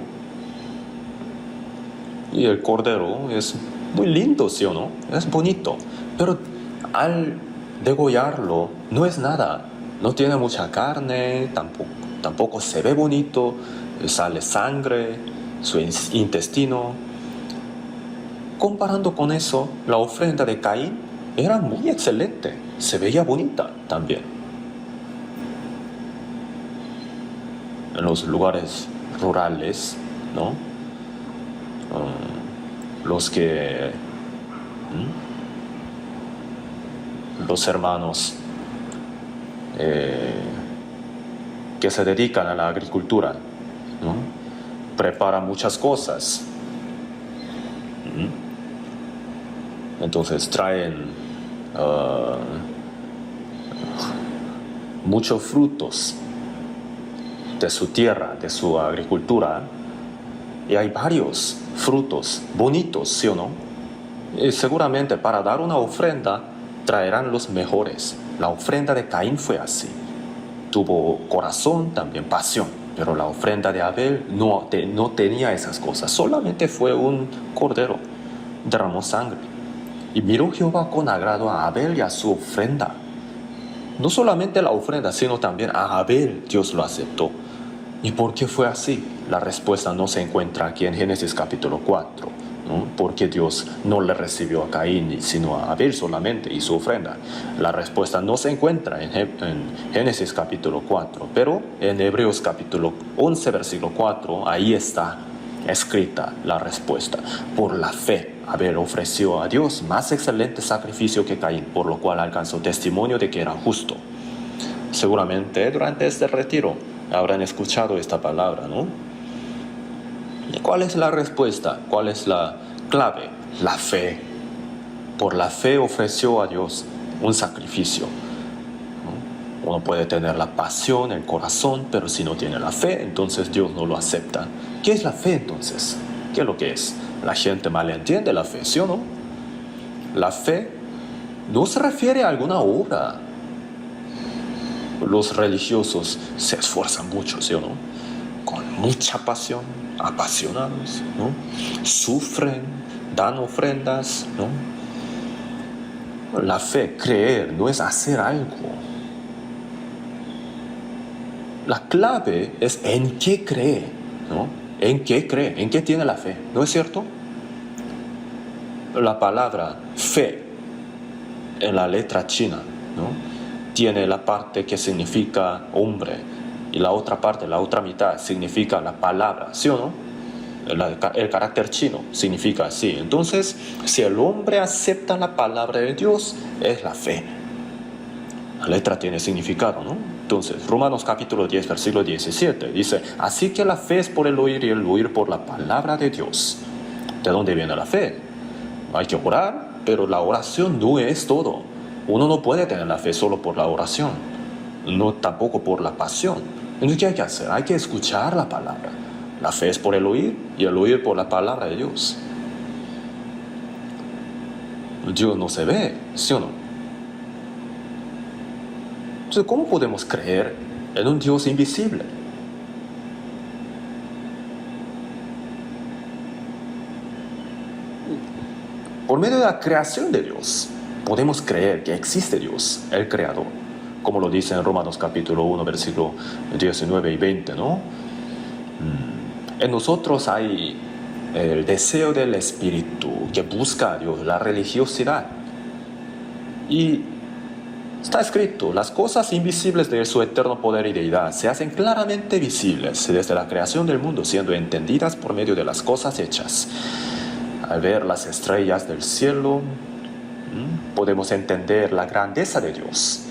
Y el cordero es muy lindo, ¿sí o no? Es bonito. Pero al degollarlo, no es nada. No tiene mucha carne, tampoco se ve bonito, sale sangre, su intestino. Comparando con eso, la ofrenda de Caín era muy excelente, se veía bonita también. En los lugares rurales, ¿no? Los hermanos que se dedican a la agricultura, ¿no? Preparan muchas cosas. Entonces traen muchos frutos de su tierra, de su agricultura, y hay varios frutos bonitos, ¿sí o no? Y seguramente para dar una ofrenda traerán los mejores. La ofrenda de Caín fue así. Tuvo corazón, también pasión, pero la ofrenda de Abel no tenía esas cosas. Solamente fue un cordero, derramó sangre. Y miró Jehová con agrado a Abel y a su ofrenda. No solamente la ofrenda, sino también a Abel Dios lo aceptó. ¿Y por qué fue así? La respuesta no se encuentra aquí en Génesis capítulo 4, ¿no? Porque Dios no le recibió a Caín, sino a Abel solamente y su ofrenda. La respuesta no se encuentra en Génesis capítulo 4, pero en Hebreos capítulo 11, versículo 4, ahí está escrita la respuesta. Por la fe, Abel ofreció a Dios más excelente sacrificio que Caín, por lo cual alcanzó testimonio de que era justo. Seguramente durante este retiro habrán escuchado esta palabra, ¿no? ¿Y cuál es la respuesta? ¿Cuál es la clave? La fe. Por la fe ofreció a Dios un sacrificio, ¿no? Uno puede tener la pasión, el corazón, pero si no tiene la fe, entonces Dios no lo acepta. ¿Qué es la fe entonces? ¿Qué es lo que es? La gente malentiende la fe, ¿sí o no? La fe no se refiere a alguna obra. Los religiosos se esfuerzan mucho, ¿sí o no? Con mucha pasión, apasionados, ¿no? Sufren, dan ofrendas, ¿no? La fe, creer, no es hacer algo. La clave es en qué cree, ¿no? ¿En qué cree? ¿En qué tiene la fe? ¿No es cierto? La palabra fe en la letra china, ¿no? Tiene la parte que significa hombre y la otra parte, la otra mitad, significa la palabra, ¿sí o no? El carácter chino significa así. Entonces, si el hombre acepta la palabra de Dios, es la fe. La letra tiene significado, ¿no? Entonces, Romanos capítulo 10, versículo 17, dice: así que la fe es por el oír y el oír por la palabra de Dios. ¿De dónde viene la fe? Hay que orar, pero la oración no es todo. Uno no puede tener la fe solo por la oración, no tampoco por la pasión. Entonces, ¿qué hay que hacer? Hay que escuchar la palabra. La fe es por el oír y el oír por la palabra de Dios. Dios no se ve, ¿sí o no? Entonces, ¿cómo podemos creer en un Dios invisible? Por medio de la creación de Dios, podemos creer que existe Dios, el Creador, como lo dice en Romanos capítulo 1, versículo 19 y 20, ¿no? En nosotros hay el deseo del Espíritu que busca a Dios, la religiosidad. Y está escrito: las cosas invisibles de su eterno poder y deidad se hacen claramente visibles desde la creación del mundo, siendo entendidas por medio de las cosas hechas. Al ver las estrellas del cielo, podemos entender la grandeza de Dios.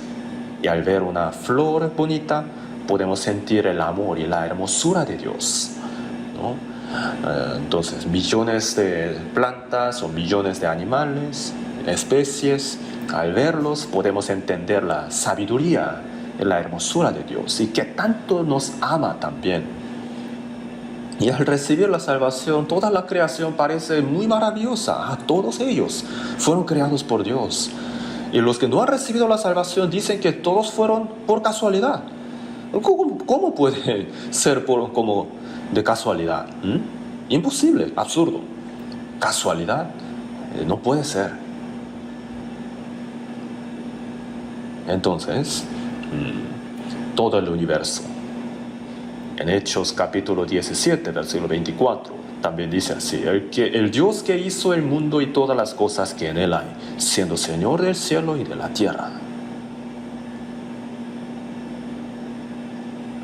Y al ver una flor bonita, podemos sentir el amor y la hermosura de Dios, ¿no? Entonces, millones de plantas o millones de animales, especies, al verlos podemos entender la sabiduría y la hermosura de Dios y que tanto nos ama también. Y al recibir la salvación, toda la creación parece muy maravillosa. A todos ellos fueron creados por Dios. Y los que no han recibido la salvación dicen que todos fueron por casualidad. ¿Cómo puede ser como de casualidad? Imposible, absurdo. ¿Casualidad? No puede ser. Entonces, todo el universo. En Hechos capítulo 17, versículo 24, también dice así: el Dios que hizo el mundo y todas las cosas que en él hay, siendo Señor del cielo y de la tierra.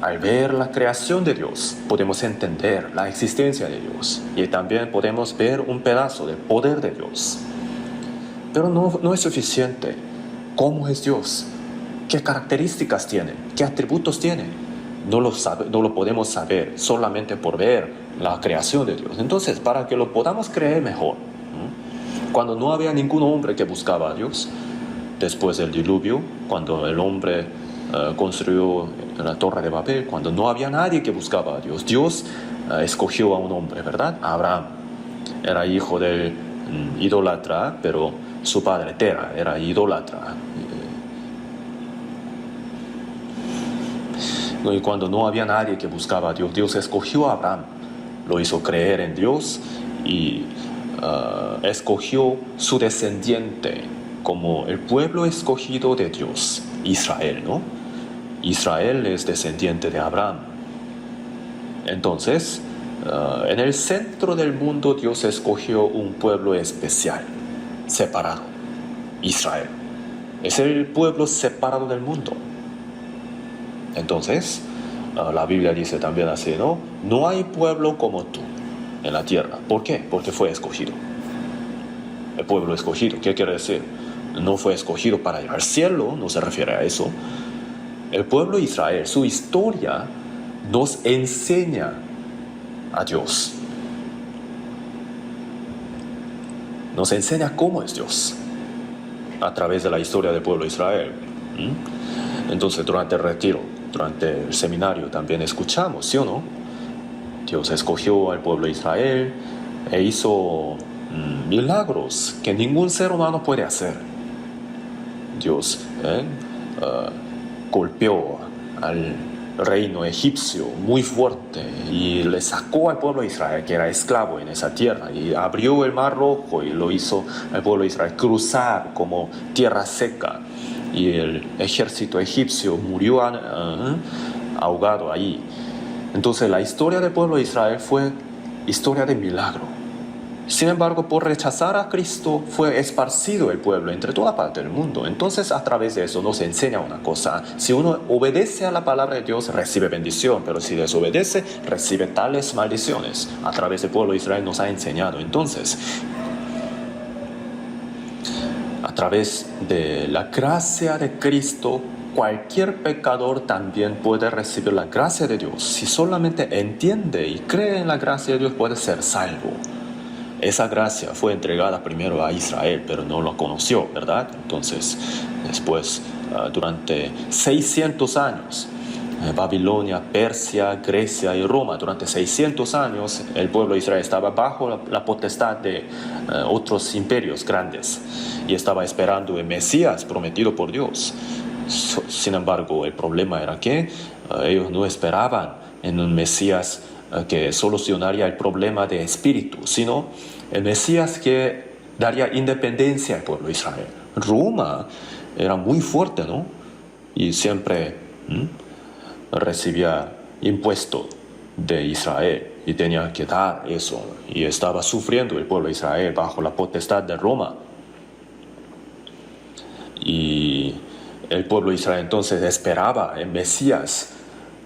Al ver la creación de Dios, podemos entender la existencia de Dios y también podemos ver un pedazo del poder de Dios. Pero no es suficiente. ¿Cómo es Dios? ¿Qué características tiene? ¿Qué atributos tiene? No lo podemos saber solamente por ver la creación de Dios. Entonces, para que lo podamos creer mejor, cuando no había ningún hombre que buscaba a Dios, después del diluvio, cuando el hombre construyó la Torre de Babel, cuando no había nadie que buscaba a Dios, Dios escogió a un hombre, ¿verdad? Abraham era hijo del idólatra, pero su padre Tera era idólatra. Y cuando no había nadie que buscaba a Dios, Dios escogió a Abraham, lo hizo creer en Dios y escogió su descendiente como el pueblo escogido de Dios, Israel, ¿no? Israel es descendiente de Abraham. Entonces, en el centro del mundo Dios escogió un pueblo especial, separado, Israel. Es el pueblo separado del mundo. Entonces, la Biblia dice también así, ¿no? No hay pueblo como tú en la tierra. ¿Por qué? Porque fue escogido. El pueblo escogido, ¿qué quiere decir? No fue escogido para ir al cielo, no se refiere a eso. El pueblo de Israel, su historia nos enseña a Dios. Nos enseña cómo es Dios a través de la historia del pueblo de Israel. Entonces, durante el retiro, durante el seminario también escuchamos, ¿sí o no? Dios escogió al pueblo de Israel e hizo milagros que ningún ser humano puede hacer. Dios golpeó al reino egipcio muy fuerte y le sacó al pueblo de Israel, que era esclavo en esa tierra, y abrió el mar rojo y lo hizo al pueblo de Israel cruzar como tierra seca. Y el ejército egipcio murió ahogado ahí. Entonces la historia del pueblo de Israel fue historia de milagro. Sin embargo, por rechazar a Cristo fue esparcido el pueblo entre toda parte del mundo. Entonces, a través de eso nos enseña una cosa: si uno obedece a la palabra de Dios, recibe bendición, pero si desobedece, recibe tales maldiciones. A través del pueblo de Israel nos ha enseñado. Entonces, a través de la gracia de Cristo, cualquier pecador también puede recibir la gracia de Dios. Si solamente entiende y cree en la gracia de Dios, puede ser salvo. Esa gracia fue entregada primero a Israel, pero no lo conoció, ¿verdad? Entonces, después, durante 600 años, Babilonia, Persia, Grecia y Roma, durante 600 años, el pueblo de Israel estaba bajo la potestad de otros imperios grandes y estaba esperando el Mesías prometido por Dios. Sin embargo, el problema era que ellos no esperaban en un Mesías que solucionaría el problema de espíritu, sino el Mesías que daría independencia al pueblo de Israel. Roma era muy fuerte, ¿no? Y siempre recibía impuesto de Israel y tenía que dar eso. Y estaba sufriendo el pueblo de Israel bajo la potestad de Roma. Y el pueblo de Israel entonces esperaba el Mesías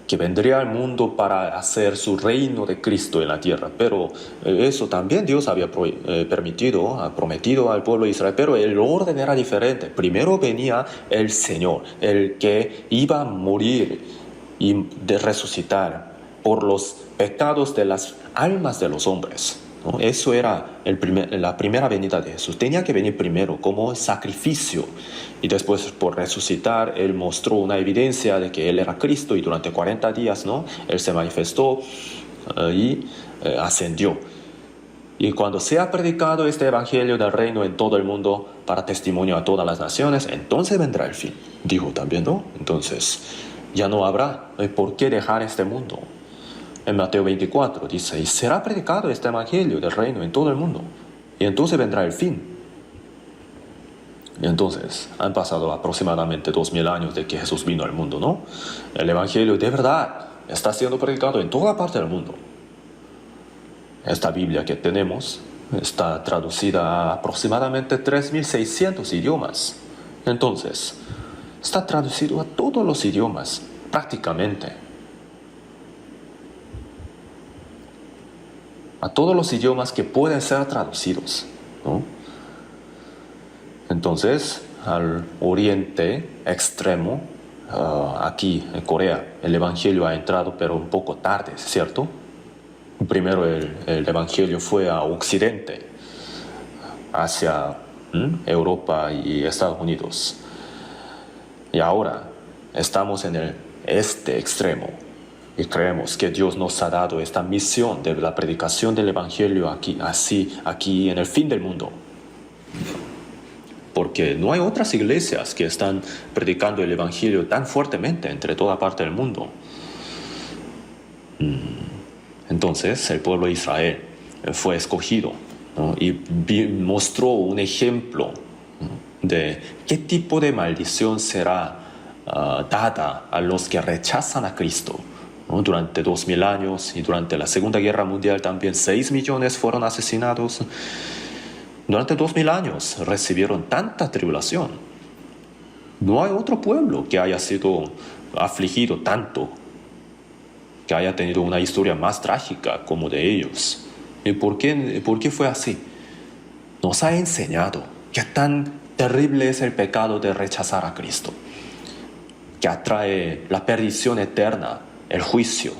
que vendría al mundo para hacer su reino de Cristo en la tierra. Pero eso también Dios había prometido al pueblo de Israel, pero el orden era diferente. Primero venía el Señor, el que iba a morir y de resucitar por los pecados de las almas de los hombres, ¿no? Eso era la primera venida de Jesús. Tenía que venir primero como sacrificio y después por resucitar Él mostró una evidencia de que Él era Cristo y durante 40 días, ¿no? Él se manifestó ascendió. Y cuando sea predicado este evangelio del reino en todo el mundo para testimonio a todas las naciones, entonces vendrá el fin. Dijo también, ¿no? Entonces ya no habrá por qué dejar este mundo. En Mateo 24 dice, y será predicado este evangelio del reino en todo el mundo, y entonces vendrá el fin. Y entonces han pasado aproximadamente 2000 años de que Jesús vino al mundo, ¿no? El evangelio de verdad está siendo predicado en toda parte del mundo. Esta Biblia que tenemos está traducida a aproximadamente 3600 idiomas. Entonces, está traducido a todos los idiomas, prácticamente. A todos los idiomas que pueden ser traducidos, ¿no? Entonces, al oriente extremo, aquí en Corea, el evangelio ha entrado, pero un poco tarde, ¿cierto? Primero el evangelio fue a occidente, hacia Europa y Estados Unidos. Y ahora estamos en el este extremo y creemos que Dios nos ha dado esta misión de la predicación del evangelio aquí en el fin del mundo. Porque no hay otras iglesias que están predicando el evangelio tan fuertemente entre toda parte del mundo. Entonces el pueblo de Israel fue escogido, ¿no? Y mostró un ejemplo, ¿no?, de qué tipo de maldición será dada a los que rechazan a Cristo, ¿no? Durante 2000 años y durante la Segunda Guerra Mundial también 6 millones fueron asesinados. Durante 2000 años recibieron tanta tribulación. No hay otro pueblo que haya sido afligido tanto, que haya tenido una historia más trágica como de ellos. ¿Y por qué fue así? Nos ha enseñado qué tan terrible es el pecado de rechazar a Cristo, que atrae la perdición eterna, el juicio.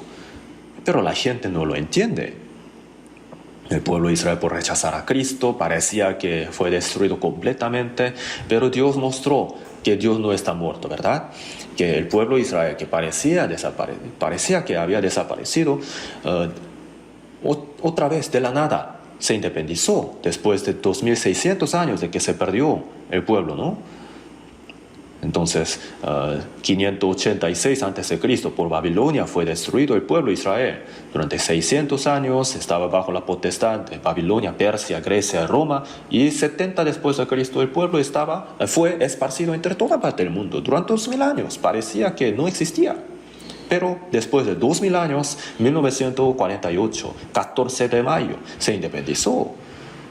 Pero la gente no lo entiende. El pueblo de Israel, por rechazar a Cristo, parecía que fue destruido completamente, pero Dios mostró que Dios no está muerto, ¿verdad? Que el pueblo de Israel, que parecía que había desaparecido, otra vez de la nada se independizó después de 2600 años de que se perdió el pueblo, ¿no? Entonces, 586 a.C. por Babilonia fue destruido el pueblo de Israel. Durante 600 años estaba bajo la potestad de Babilonia, Persia, Grecia, Roma, y 70 después de Cristo el pueblo fue esparcido entre toda parte del mundo. Durante 2000 años parecía que no existía. Pero después de 2000 años, 1948, 14 de mayo, se independizó.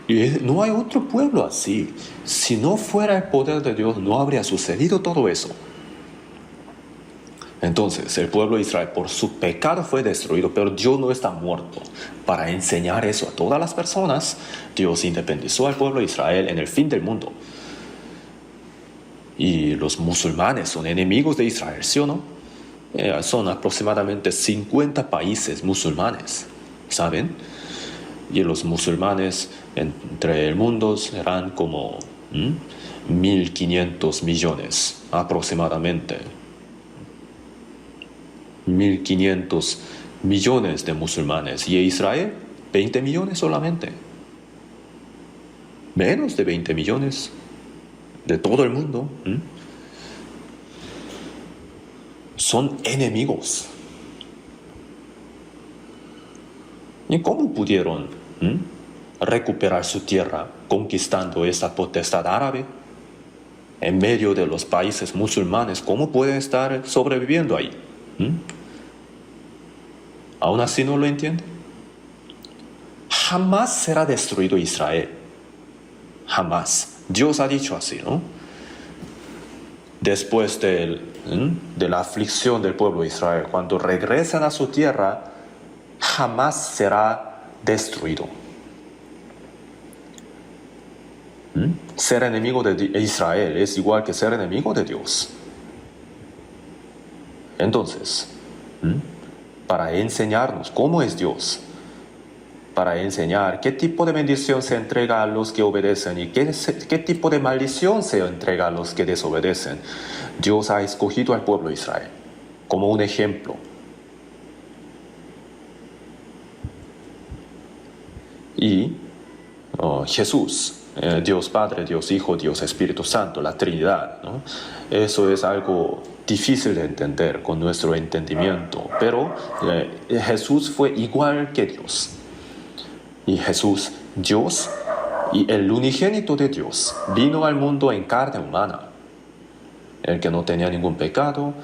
Y no hay otro pueblo así. Si no fuera el poder de Dios, no habría sucedido todo eso. Entonces, el pueblo de Israel por su pecado fue destruido, pero Dios no está muerto. Para enseñar eso a todas las personas, Dios independizó al pueblo de Israel en el fin del mundo. Y los musulmanes son enemigos de Israel, ¿sí o no? Son aproximadamente 50 países musulmanes, ¿saben? Y los musulmanes entre el mundo serán como 1.500 millones aproximadamente. 1.500 millones de musulmanes. Y Israel, 20 millones solamente. Menos de 20 millones de todo el mundo. Son enemigos. ¿Y cómo pudieron recuperar su tierra conquistando esa potestad árabe en medio de los países musulmanes? ¿Cómo pueden estar sobreviviendo ahí? ¿Aún así no lo entienden? Jamás será destruido Israel. Jamás. Dios ha dicho así, ¿no? Después de la aflicción del pueblo de Israel, cuando regresen a su tierra, jamás será destruido. Ser enemigo de Israel es igual que ser enemigo de Dios. Entonces, para enseñarnos cómo es Dios, para enseñar qué tipo de bendición se entrega a los que obedecen y qué tipo de maldición se entrega a los que desobedecen, Dios ha escogido al pueblo de Israel como un ejemplo. y Jesús, Dios Padre, Dios Hijo, Dios Espíritu Santo, la Trinidad, ¿no? Eso es algo difícil de entender con nuestro entendimiento, pero Jesús fue igual que Dios. Y Jesús, Dios y el unigénito de Dios, vino al mundo en carne humana, el que no tenía ningún pecado,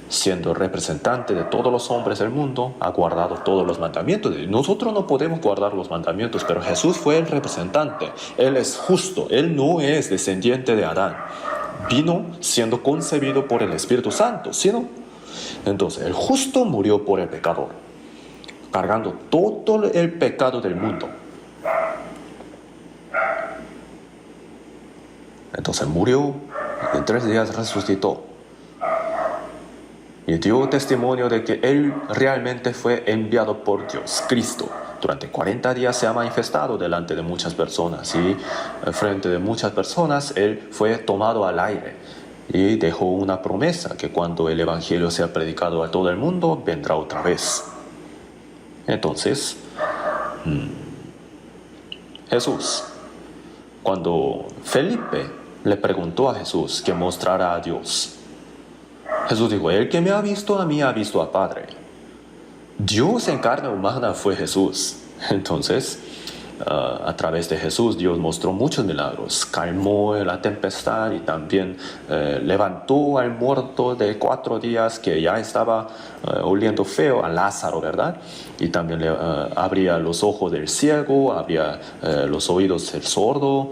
siendo representante de todos los hombres del mundo, ha guardado todos los mandamientos. Nosotros no podemos guardar los mandamientos, pero Jesús fue el representante. Él es justo, Él no es descendiente de Adán. Vino siendo concebido por el Espíritu Santo, ¿sí no? Entonces, el justo murió por el pecador, cargando todo el pecado del mundo. Entonces murió, y en 3 días resucitó. Y dio testimonio de que Él realmente fue enviado por Dios, Cristo. Durante 40 días se ha manifestado delante de muchas personas y frente de muchas personas Él fue tomado al aire y dejó una promesa que cuando el Evangelio sea predicado a todo el mundo, vendrá otra vez. Entonces, Jesús, cuando Felipe le preguntó a Jesús que mostrara a Dios, Jesús dijo, el que me ha visto a mí ha visto al Padre. Dios en carne humana fue Jesús. Entonces, a través de Jesús, Dios mostró muchos milagros. Calmó la tempestad y también levantó al muerto de 4 días que ya estaba oliendo feo, a Lázaro, ¿verdad? Y también le abría los ojos del ciego, abría los oídos del sordo,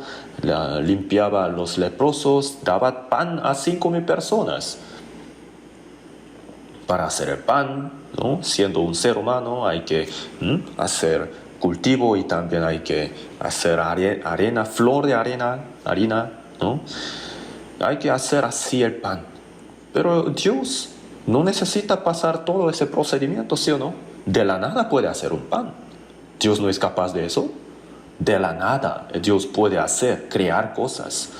limpiaba a los leprosos, daba pan a 5,000 personas. Para hacer el pan, ¿no? Siendo un ser humano, hay que hacer cultivo y también hay que hacer arena, flor de harina, ¿no? Hay que hacer así el pan. Pero Dios no necesita pasar todo ese procedimiento, ¿sí o no? De la nada puede hacer un pan. ¿Dios no es capaz de eso? De la nada Dios puede crear cosas.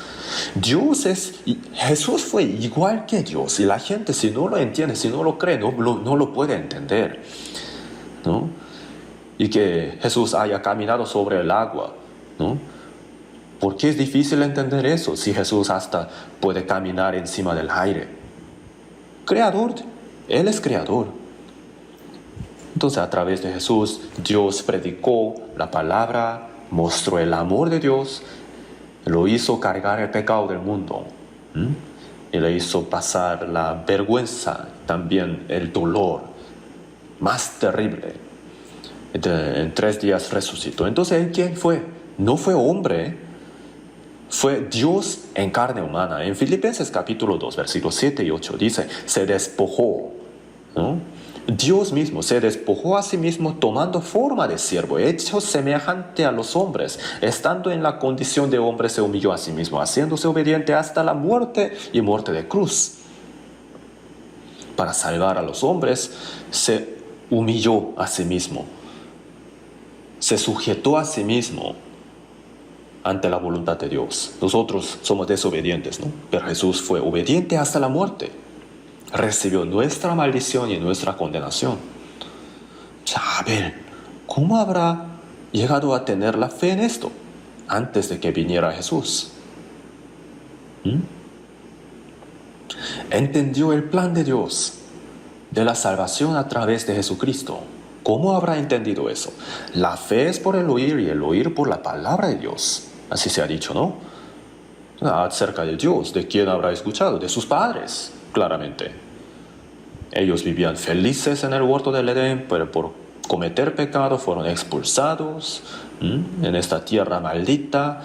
Jesús fue igual que Dios y la gente si no lo entiende, si no lo cree, no lo puede entender, ¿no? Y que Jesús haya caminado sobre el agua, ¿no? ¿Por qué es difícil entender eso si Jesús hasta puede caminar encima del aire? Creador, Él es creador. Entonces a través de Jesús, Dios predicó la palabra, mostró el amor de Dios, lo hizo cargar el pecado del mundo y le hizo pasar la vergüenza, también el dolor más terrible. En 3 días resucitó. Entonces, ¿él quién fue? No fue hombre, fue Dios en carne humana. En Filipenses capítulo 2, versículos 7 y 8 dice, se despojó, ¿no? Dios mismo se despojó a sí mismo tomando forma de siervo, hecho semejante a los hombres. Estando en la condición de hombre se humilló a sí mismo, haciéndose obediente hasta la muerte y muerte de cruz. Para salvar a los hombres se humilló a sí mismo, se sujetó a sí mismo ante la voluntad de Dios. Nosotros somos desobedientes, ¿no? Pero Jesús fue obediente hasta la muerte. Recibió nuestra maldición y nuestra condenación. A ver, ¿cómo habrá llegado a tener la fe en esto antes de que viniera Jesús? Entendió el plan de Dios de la salvación a través de Jesucristo. ¿Cómo habrá entendido eso? La fe es por el oír y el oír por la palabra de Dios. Así se ha dicho, ¿no? Acerca de Dios, ¿de quién habrá escuchado? De sus padres, claramente. Ellos vivían felices en el huerto del Edén, pero por cometer pecado fueron expulsados en esta tierra maldita.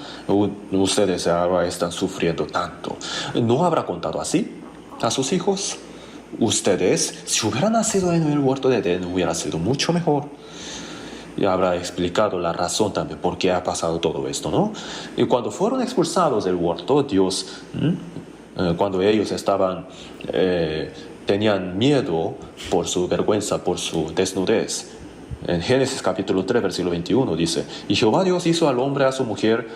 Ustedes ahora están sufriendo tanto. ¿No habrá contado así a sus hijos? Ustedes, si hubieran nacido en el huerto de Edén, hubiera sido mucho mejor. Y habrá explicado la razón también por qué ha pasado todo esto, ¿no? Y cuando fueron expulsados del huerto, Dios, cuando ellos tenían miedo por su vergüenza, por su desnudez. En Génesis capítulo 3, versículo 21 dice, y Jehová Dios hizo al hombre y a su mujer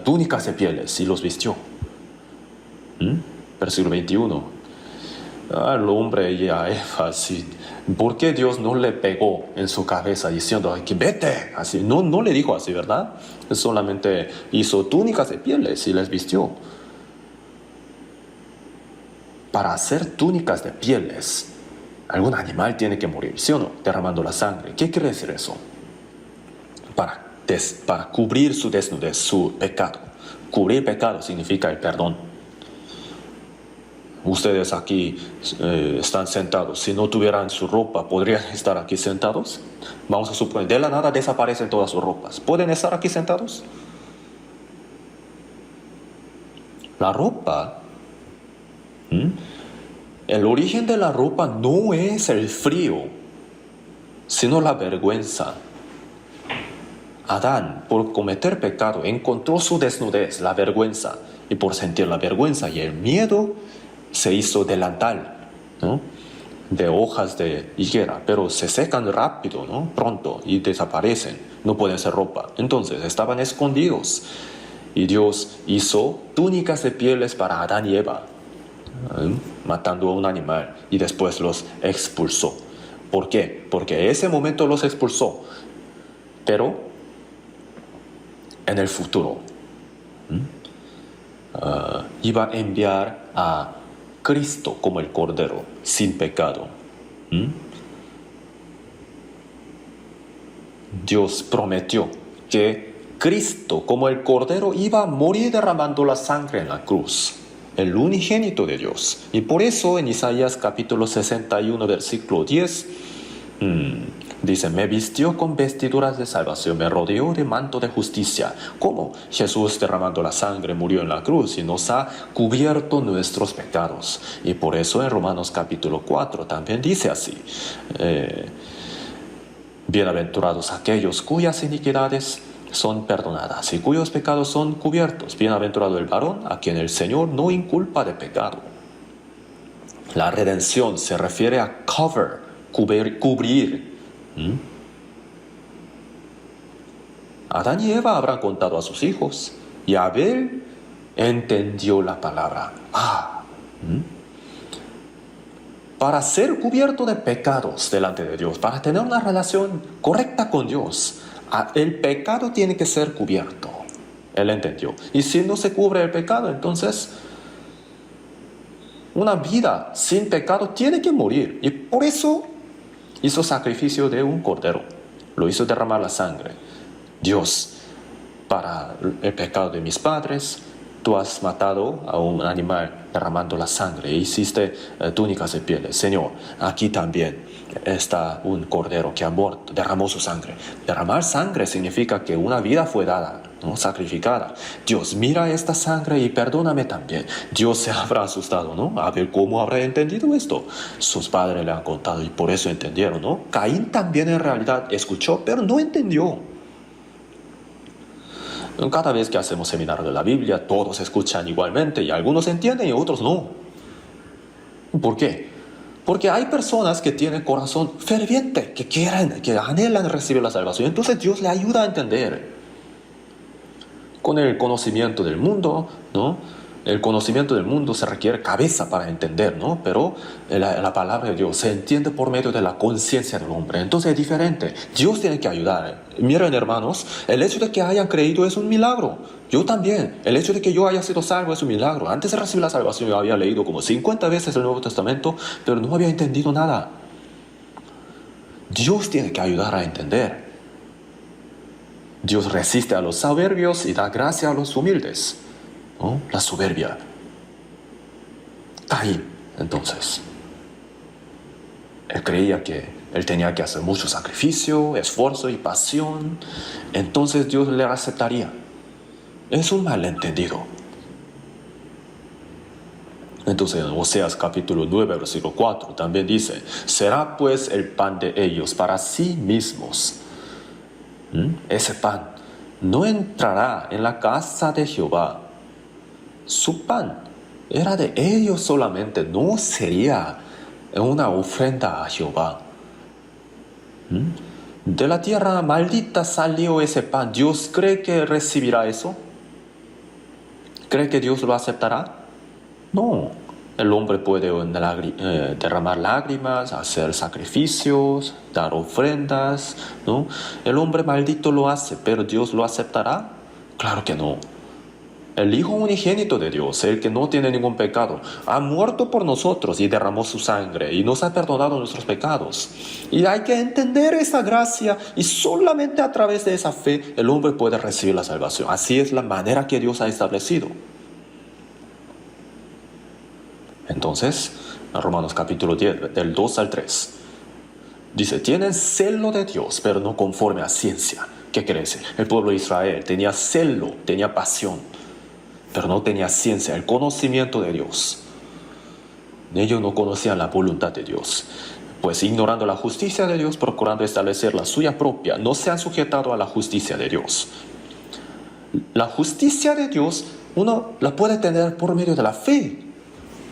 túnicas de pieles y los vistió. Versículo 21. al hombre y a Eva, así, ¿por qué Dios no le pegó en su cabeza diciendo, "Ay, que vete"? Así, no le dijo así, ¿verdad? Solamente hizo túnicas de pieles y les vistió. Para hacer túnicas de pieles, algún animal tiene que morir, ¿sí o no? Derramando la sangre. ¿Qué quiere decir eso? Para cubrir su desnudez, su pecado. Cubrir pecado significa el perdón. Ustedes aquí están sentados. Si no tuvieran su ropa, ¿podrían estar aquí sentados? Vamos a suponer, de la nada desaparecen todas sus ropas. ¿Pueden estar aquí sentados? La ropa, el origen de la ropa no es el frío, sino la vergüenza. Adán, por cometer pecado, encontró su desnudez, la vergüenza, y por sentir la vergüenza y el miedo, se hizo delantal, ¿no? De hojas de higuera, pero se secan rápido, ¿no? Pronto, y desaparecen, no pueden ser ropa. Entonces estaban escondidos, y Dios hizo túnicas de pieles para Adán y Eva, matando a un animal, y después los expulsó. ¿Por qué? Porque en ese momento los expulsó, pero en el futuro iba a enviar a Cristo como el Cordero, sin pecado. Dios prometió que Cristo como el Cordero iba a morir derramando la sangre en la cruz, el unigénito de Dios. Y por eso en Isaías capítulo 61, versículo 10, dice, me vistió con vestiduras de salvación, me rodeó de manto de justicia. ¿Cómo? Jesús derramando la sangre murió en la cruz y nos ha cubierto nuestros pecados. Y por eso en Romanos capítulo 4 también dice así, bienaventurados aquellos cuyas iniquidades son perdonadas y cuyos pecados son cubiertos. Bienaventurado el varón a quien el Señor no inculpa de pecado. La redención se refiere a cubrir. Adán y Eva habrán contado a sus hijos y Abel entendió la palabra. Para ser cubierto de pecados delante de Dios, para tener una relación correcta con Dios, el pecado tiene que ser cubierto. Él entendió. Y si no se cubre el pecado, entonces una vida sin pecado tiene que morir. Y por eso hizo sacrificio de un cordero. Lo hizo derramar la sangre. Dios, para el pecado de mis padres, tú has matado a un animal derramando la sangre e hiciste túnicas de pieles. Señor, aquí también está un cordero que ha muerto, derramó su sangre. Derramar sangre significa que una vida fue dada, ¿no? Sacrificada. Dios, mira esta sangre y perdóname también. Dios se habrá asustado, ¿no? A ver cómo habrá entendido esto. Sus padres le han contado y por eso entendieron, ¿no? Caín también en realidad escuchó, pero no entendió. Cada vez que hacemos seminario de la Biblia, todos escuchan igualmente y algunos entienden y otros no. ¿Por qué? Porque hay personas que tienen corazón ferviente, que quieren, que anhelan recibir la salvación. Entonces Dios le ayuda a entender. Con el conocimiento del mundo, ¿no? El conocimiento del mundo se requiere cabeza para entender, ¿no? Pero la palabra de Dios se entiende por medio de la conciencia del hombre. Entonces es diferente. Dios tiene que ayudar. Miren, hermanos, el hecho de que hayan creído es un milagro. Yo también. El hecho de que yo haya sido salvo es un milagro. Antes de recibir la salvación yo había leído como 50 veces el Nuevo Testamento, pero no había entendido nada. Dios tiene que ayudar a entender. Dios resiste a los soberbios y da gracia a los humildes, ¿no? La soberbia. Caín, entonces, él creía que él tenía que hacer mucho sacrificio, esfuerzo y pasión, entonces Dios le aceptaría. Es un malentendido. Entonces en Oseas capítulo 9, versículo 4 también dice, será pues el pan de ellos para sí mismos. Ese pan no entrará en la casa de Jehová. Su pan era de ellos solamente, no sería una ofrenda a Jehová. De la tierra maldita salió ese pan. ¿Dios cree que recibirá eso? ¿Cree que Dios lo aceptará? No. El hombre puede derramar lágrimas, hacer sacrificios, dar ofrendas, ¿no? El hombre maldito lo hace, pero ¿Dios lo aceptará? Claro que no. El Hijo unigénito de Dios, el que no tiene ningún pecado, ha muerto por nosotros y derramó su sangre y nos ha perdonado nuestros pecados. Y hay que entender esa gracia y solamente a través de esa fe el hombre puede recibir la salvación. Así es la manera que Dios ha establecido. Entonces, en Romanos capítulo 10, del 2 al 3, dice, tienen celo de Dios, pero no conforme a ciencia. ¿Qué quiere decir? El pueblo de Israel tenía celo, tenía pasión, pero no tenía ciencia, el conocimiento de Dios. Ellos no conocían la voluntad de Dios. Pues ignorando la justicia de Dios, procurando establecer la suya propia, no se han sujetado a la justicia de Dios. La justicia de Dios uno la puede tener por medio de la fe.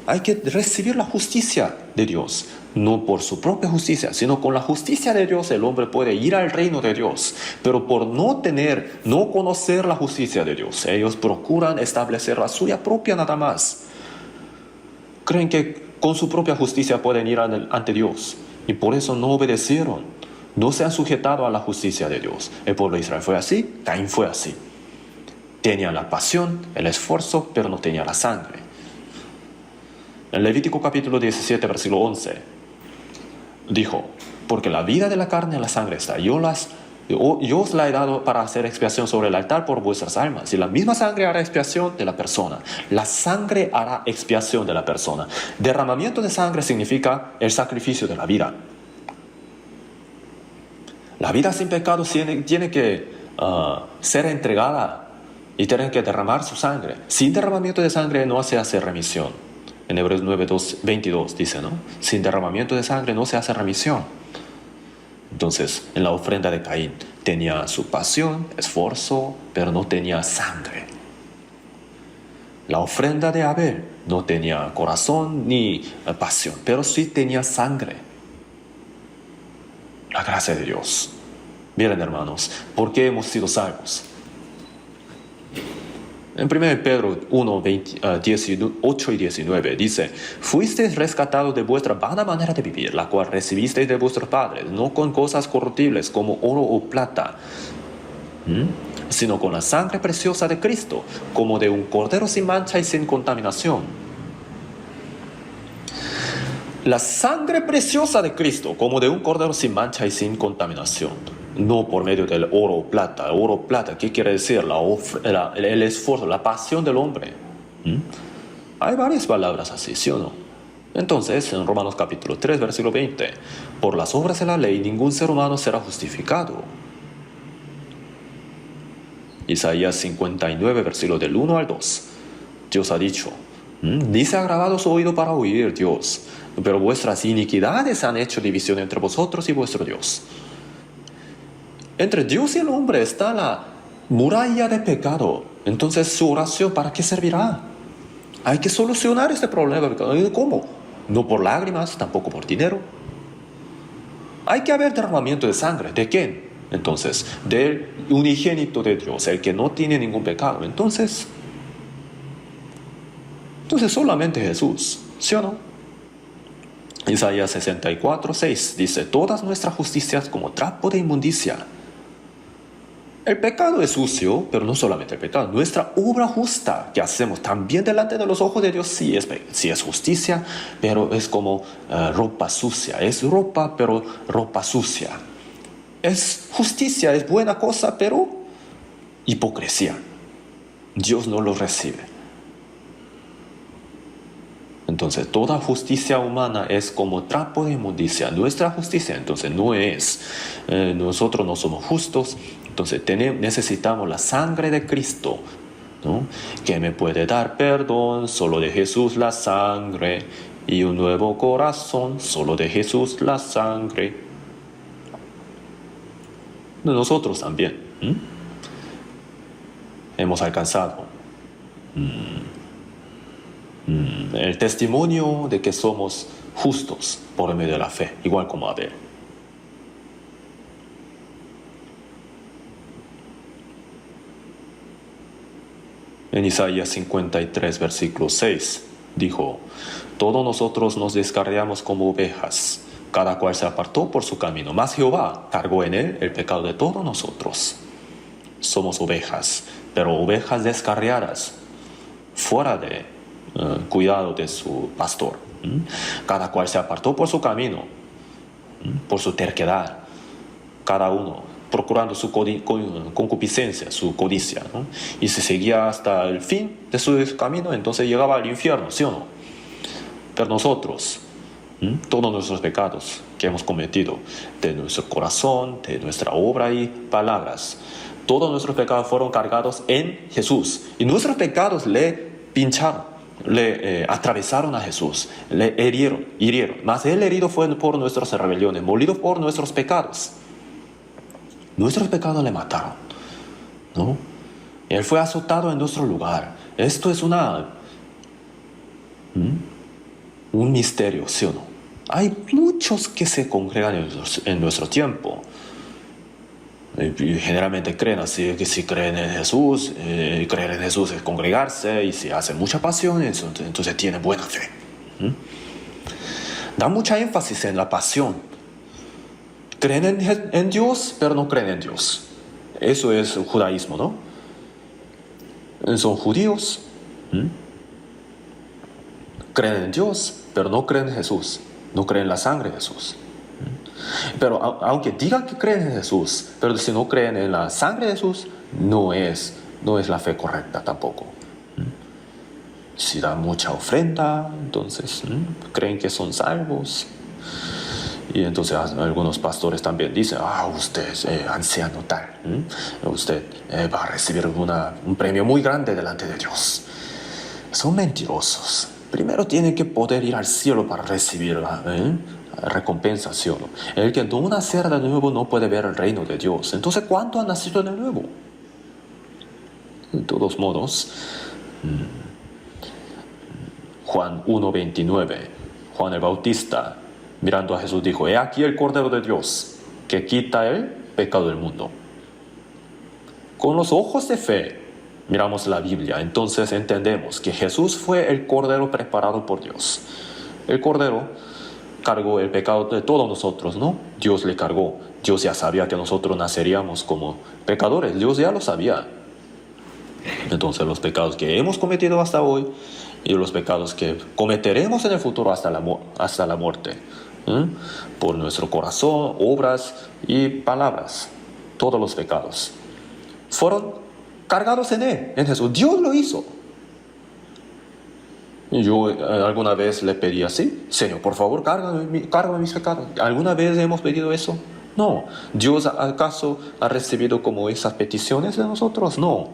Hay que recibir la justicia de Dios, no por su propia justicia, sino con la justicia de Dios el hombre puede ir al reino de Dios. Pero por no conocer la justicia de Dios, ellos procuran establecer la suya propia nada más. Creen que con su propia justicia pueden ir ante Dios y por eso no obedecieron, no se han sujetado a la justicia de Dios. El pueblo de Israel fue así, Caín fue así. Tenía la pasión, el esfuerzo, pero no tenía la sangre. En Levítico capítulo 17, versículo 11, dijo, porque la vida de la carne en la sangre está. Yo os la he dado para hacer expiación sobre el altar por vuestras almas. Y la misma sangre hará expiación de la persona. La sangre hará expiación de la persona. Derramamiento de sangre significa el sacrificio de la vida. La vida sin pecado tiene que ser entregada y tiene que derramar su sangre. Sin derramamiento de sangre no se hace remisión. En Hebreos 9:22 dice, ¿no? Sin derramamiento de sangre no se hace remisión. Entonces, en la ofrenda de Caín tenía su pasión, esfuerzo, pero no tenía sangre. La ofrenda de Abel no tenía corazón ni pasión, pero sí tenía sangre. La gracia de Dios. Miren, hermanos, ¿por qué hemos sido salvos? En 1 Pedro 1, 8 y 19 dice, fuisteis rescatados de vuestra vana manera de vivir, la cual recibisteis de vuestros padres, no con cosas corruptibles como oro o plata, sino con la sangre preciosa de Cristo, como de un cordero sin mancha y sin contaminación. La sangre preciosa de Cristo, como de un cordero sin mancha y sin contaminación. No por medio del oro o plata. Oro o plata, ¿qué quiere decir? El esfuerzo, la pasión del hombre. Hay varias palabras así, ¿sí o no? Entonces, en Romanos capítulo 3, versículo 20, por las obras de la ley ningún ser humano será justificado. Isaías 59, versículo del 1 al 2. Dios ha dicho, ni se ha grabado su oído para oír, Dios, pero vuestras iniquidades han hecho división entre vosotros y vuestro Dios. Entre Dios y el hombre está la muralla de pecado. Entonces, su oración, ¿para qué servirá? Hay que solucionar este problema. ¿Cómo? No por lágrimas, tampoco por dinero. Hay que haber derramamiento de sangre. ¿De quién? Entonces, del unigénito de Dios, el que no tiene ningún pecado. Entonces solamente Jesús, ¿sí o no? Isaías 64, 6 dice, todas nuestras justicias como trapo de inmundicia. El pecado es sucio, pero no solamente el pecado. Nuestra obra justa que hacemos también delante de los ojos de Dios sí es justicia, pero es como ropa sucia. Es ropa, pero ropa sucia. Es justicia, es buena cosa, pero hipocresía. Dios no lo recibe. Entonces, toda justicia humana es como trapo de inmundicia. Nuestra justicia, entonces, no es. Nosotros no somos justos. Entonces, necesitamos la sangre de Cristo, ¿no? Que me puede dar perdón, solo de Jesús la sangre. Y un nuevo corazón, solo de Jesús la sangre. Nosotros también. Hemos alcanzado el testimonio de que somos justos por medio de la fe, igual como Abel. En Isaías 53, versículo 6, dijo, Todos nosotros nos descarriamos como ovejas, cada cual se apartó por su camino, mas Jehová cargó en él el pecado de todos nosotros. Somos ovejas, pero ovejas descarriadas, fuera de cuidado de su pastor. Cada cual se apartó por su camino, por su terquedad, cada uno procurando su concupiscencia, su codicia, ¿no? Y se seguía hasta el fin de su camino, entonces llegaba al infierno, ¿sí o no? Pero nosotros, todos nuestros pecados que hemos cometido, de nuestro corazón, de nuestra obra y palabras, todos nuestros pecados fueron cargados en Jesús. Y nuestros pecados le pincharon, le atravesaron a Jesús, le hirieron. Mas Él herido fue por nuestras rebeliones, molido por nuestros pecados. Nuestros pecados le mataron, ¿no? Él fue azotado en nuestro lugar. Esto es un misterio, ¿sí o no? Hay muchos que se congregan en nuestro tiempo. Y generalmente creen así, que si creen en Jesús, creer en Jesús es congregarse, y si hacen mucha pasión, entonces tienen buena fe. Da mucha énfasis en la pasión. Creen en Dios, pero no creen en Dios. Eso es el judaísmo, ¿no? Son judíos. Creen en Dios, pero no creen en Jesús. No creen en la sangre de Jesús. Pero aunque digan que creen en Jesús, pero si no creen en la sangre de Jesús, no es la fe correcta tampoco. Si dan mucha ofrenda, entonces creen que son salvos. Y entonces algunos pastores también dicen, usted es anciano tal, usted va a recibir un premio muy grande delante de Dios. Son mentirosos. Primero tienen que poder ir al cielo para recibir recompensa, ¿sí o no? El que no nacer de nuevo no puede ver el reino de Dios. Entonces, ¿cuánto han nacido de nuevo? De todos modos, Juan 1:29, Juan el Bautista, mirando a Jesús, dijo, he aquí el Cordero de Dios, que quita el pecado del mundo. Con los ojos de fe, miramos la Biblia, entonces entendemos que Jesús fue el Cordero preparado por Dios. El Cordero cargó el pecado de todos nosotros, ¿no? Dios le cargó. Dios ya sabía que nosotros naceríamos como pecadores. Dios ya lo sabía. Entonces los pecados que hemos cometido hasta hoy y los pecados que cometeremos en el futuro hasta la muerte, por nuestro corazón, obras y palabras, todos los pecados fueron cargados en Él, en Jesús. Dios lo hizo. Yo alguna vez le pedí así, Señor, por favor, cárgame mis pecados. ¿Alguna vez hemos pedido eso? No. ¿Dios acaso ha recibido como esas peticiones de nosotros? No.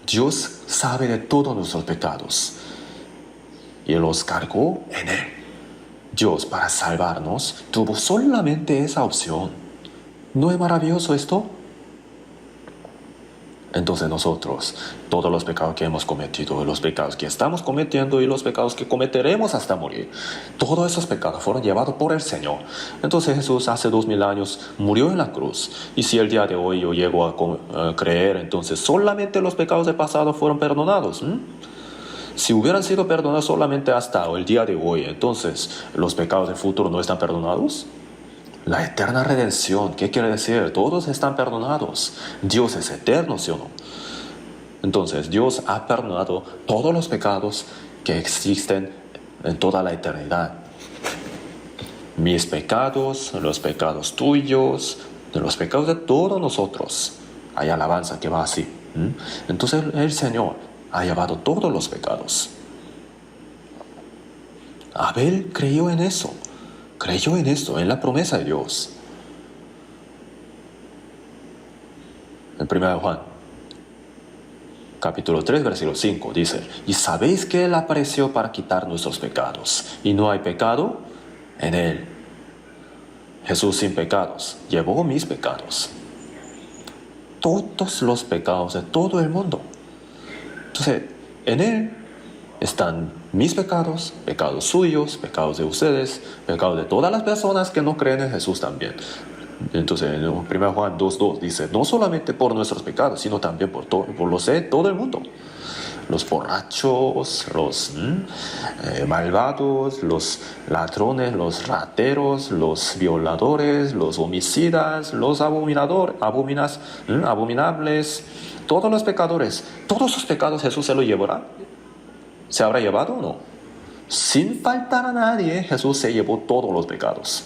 Dios sabe de todos nuestros pecados y los cargó en Él. Dios, para salvarnos, tuvo solamente esa opción. ¿No es maravilloso esto? Entonces nosotros, todos los pecados que hemos cometido, los pecados que estamos cometiendo y los pecados que cometeremos hasta morir, todos esos pecados fueron llevados por el Señor. Entonces Jesús hace 2000 años murió en la cruz. Y si el día de hoy yo llego a creer, entonces solamente los pecados del pasado fueron perdonados. Si hubieran sido perdonados solamente hasta el día de hoy, entonces los pecados del futuro no están perdonados. La eterna redención, ¿qué quiere decir? Todos están perdonados. Dios es eterno, ¿sí o no? Entonces, Dios ha perdonado todos los pecados que existen en toda la eternidad. Mis pecados, los pecados tuyos, los pecados de todos nosotros. Hay alabanza que va así. Entonces, el Señor ha llevado todos los pecados. Abel creyó en eso. Creyó en esto, en la promesa de Dios. En 1 Juan, capítulo 3, versículo 5, dice, y sabéis que Él apareció para quitar nuestros pecados, y no hay pecado en Él. Jesús sin pecados, llevó mis pecados. Todos los pecados de todo el mundo. Entonces, en Él están mis pecados, pecados suyos, pecados de ustedes, pecados de todas las personas que no creen en Jesús también. Entonces en 1 Juan 2:2 dice, no solamente por nuestros pecados, sino también por los de todo el mundo. los borrachos, los malvados, los ladrones, los rateros, los violadores, los homicidas, los abominables, todos los pecadores. Todos sus pecados Jesús se los llevará. ¿Se habrá llevado o no? Sin faltar a nadie, Jesús se llevó todos los pecados.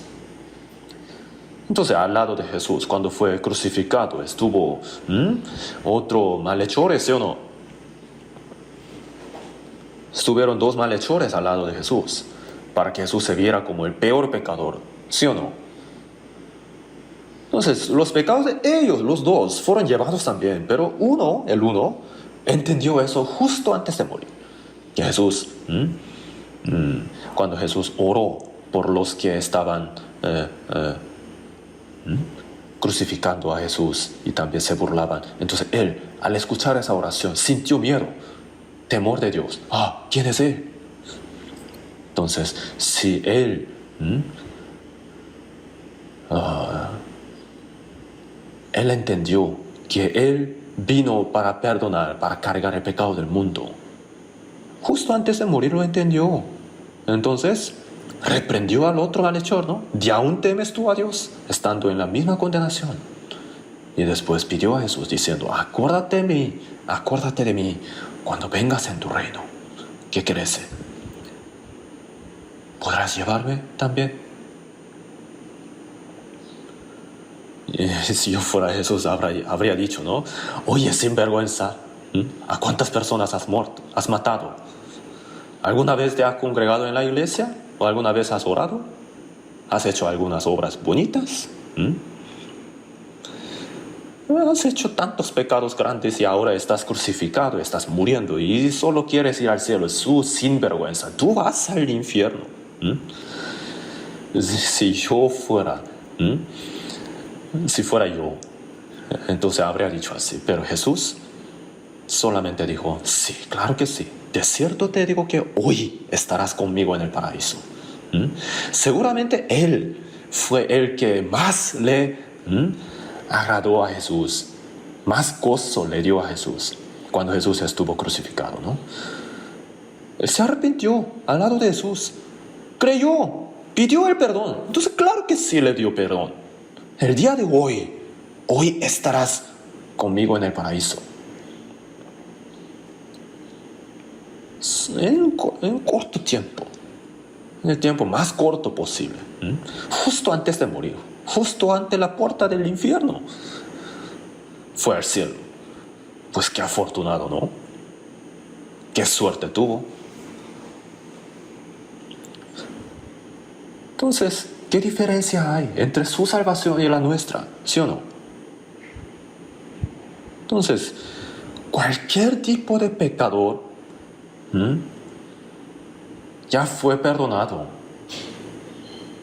Entonces, al lado de Jesús, cuando fue crucificado, estuvo otro malhechor, ¿sí o no? Estuvieron dos malhechores al lado de Jesús, para que Jesús se viera como el peor pecador, ¿sí o no? Entonces, los pecados de ellos, los dos, fueron llevados también, pero el uno, entendió eso justo antes de morir. Que Jesús, cuando Jesús oró por los que estaban crucificando a Jesús y también se burlaban. Entonces él, al escuchar esa oración, sintió miedo, temor de Dios. ¿Quién es él? Entonces, si él él entendió que él vino para perdonar, para cargar el pecado del mundo, justo antes de morir lo entendió. Entonces reprendió al otro malhechor, ¿no? ¿Y aún temes tú a Dios, estando en la misma condenación? Y después pidió a Jesús diciendo, acuérdate de mí cuando vengas en tu reino. ¿Qué crees? ¿Podrás llevarme también? Y si yo fuera Jesús, habría dicho, ¿no? Oye, sinvergüenza, ¿a cuántas personas has matado? ¿Alguna vez te has congregado en la iglesia? ¿O alguna vez has orado? ¿Has hecho algunas obras bonitas? Has hecho tantos pecados grandes y ahora estás crucificado, estás muriendo y solo quieres ir al cielo. Su sinvergüenza, tú vas al infierno. Si fuera yo, entonces habría dicho así. Pero Jesús solamente dijo, sí, claro que sí. De cierto te digo que hoy estarás conmigo en el paraíso. Seguramente Él fue el que más le agradó a Jesús, más gozo le dio a Jesús cuando Jesús estuvo crucificado, ¿no? Él se arrepintió al lado de Jesús, creyó, pidió el perdón. Entonces, claro que sí le dio perdón. El día de hoy estarás conmigo en el paraíso. En corto tiempo, en el tiempo más corto posible, justo antes de morir, justo ante la puerta del infierno, fue al cielo. Pues qué afortunado, ¿no? Qué suerte tuvo. Entonces, ¿qué diferencia hay entre su salvación y la nuestra? ¿Sí o no? Entonces, cualquier tipo de pecador ya fue perdonado.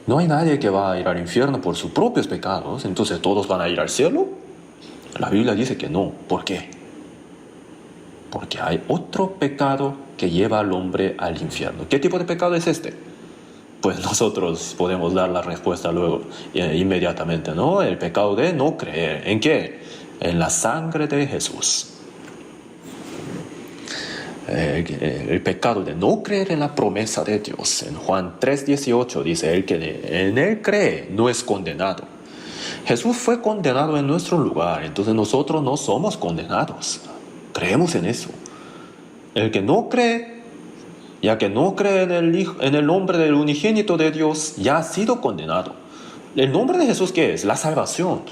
No hay nadie que va a ir al infierno por sus propios pecados. Entonces, ¿todos van a ir al cielo? La Biblia dice que no. ¿Por qué? Porque hay otro pecado que lleva al hombre al infierno. ¿Qué tipo de pecado es este? Pues nosotros podemos dar la respuesta luego, inmediatamente, ¿no? El pecado de no creer. ¿En qué? En la sangre de Jesús. El pecado de no creer en la promesa de Dios. En Juan 3:18 dice, el que en él cree no es condenado. Jesús fue condenado en nuestro lugar, entonces nosotros no somos condenados. Creemos en eso. El que no cree, ya que no cree en el nombre del unigénito de Dios, ya ha sido condenado. ¿El nombre de Jesús qué es? La salvación.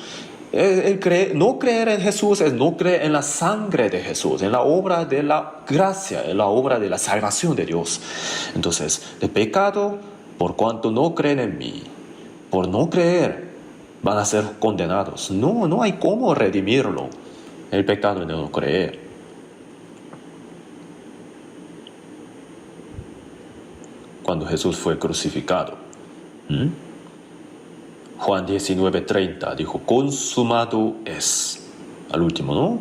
No creer en Jesús es no creer en la sangre de Jesús, en la obra de la gracia, en la obra de la salvación de Dios. Entonces, el pecado, por cuanto no creen en mí, por no creer, van a ser condenados. No hay cómo redimirlo, el pecado de no creer. Cuando Jesús fue crucificado, Juan 19:30 dijo, consumado es. Al último, ¿no?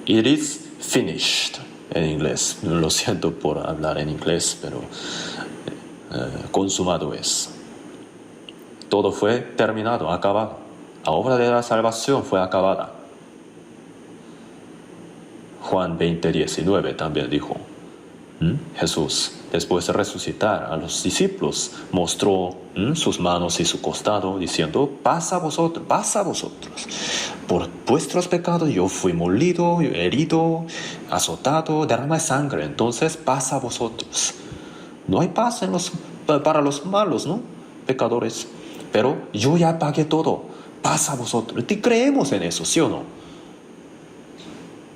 It is finished en inglés. Lo siento por hablar en inglés, pero consumado es. Todo fue terminado, acabado. La obra de la salvación fue acabada. Juan 20:19 también dijo. Jesús, después de resucitar a los discípulos, mostró sus manos y su costado, diciendo: paz a vosotros. Por vuestros pecados yo fui molido, herido, azotado, derramé sangre. Entonces, paz a vosotros. No hay paz para los malos, ¿no? Pecadores. Pero yo ya pagué todo. Paz a vosotros. ¿Y creemos en eso, sí o no?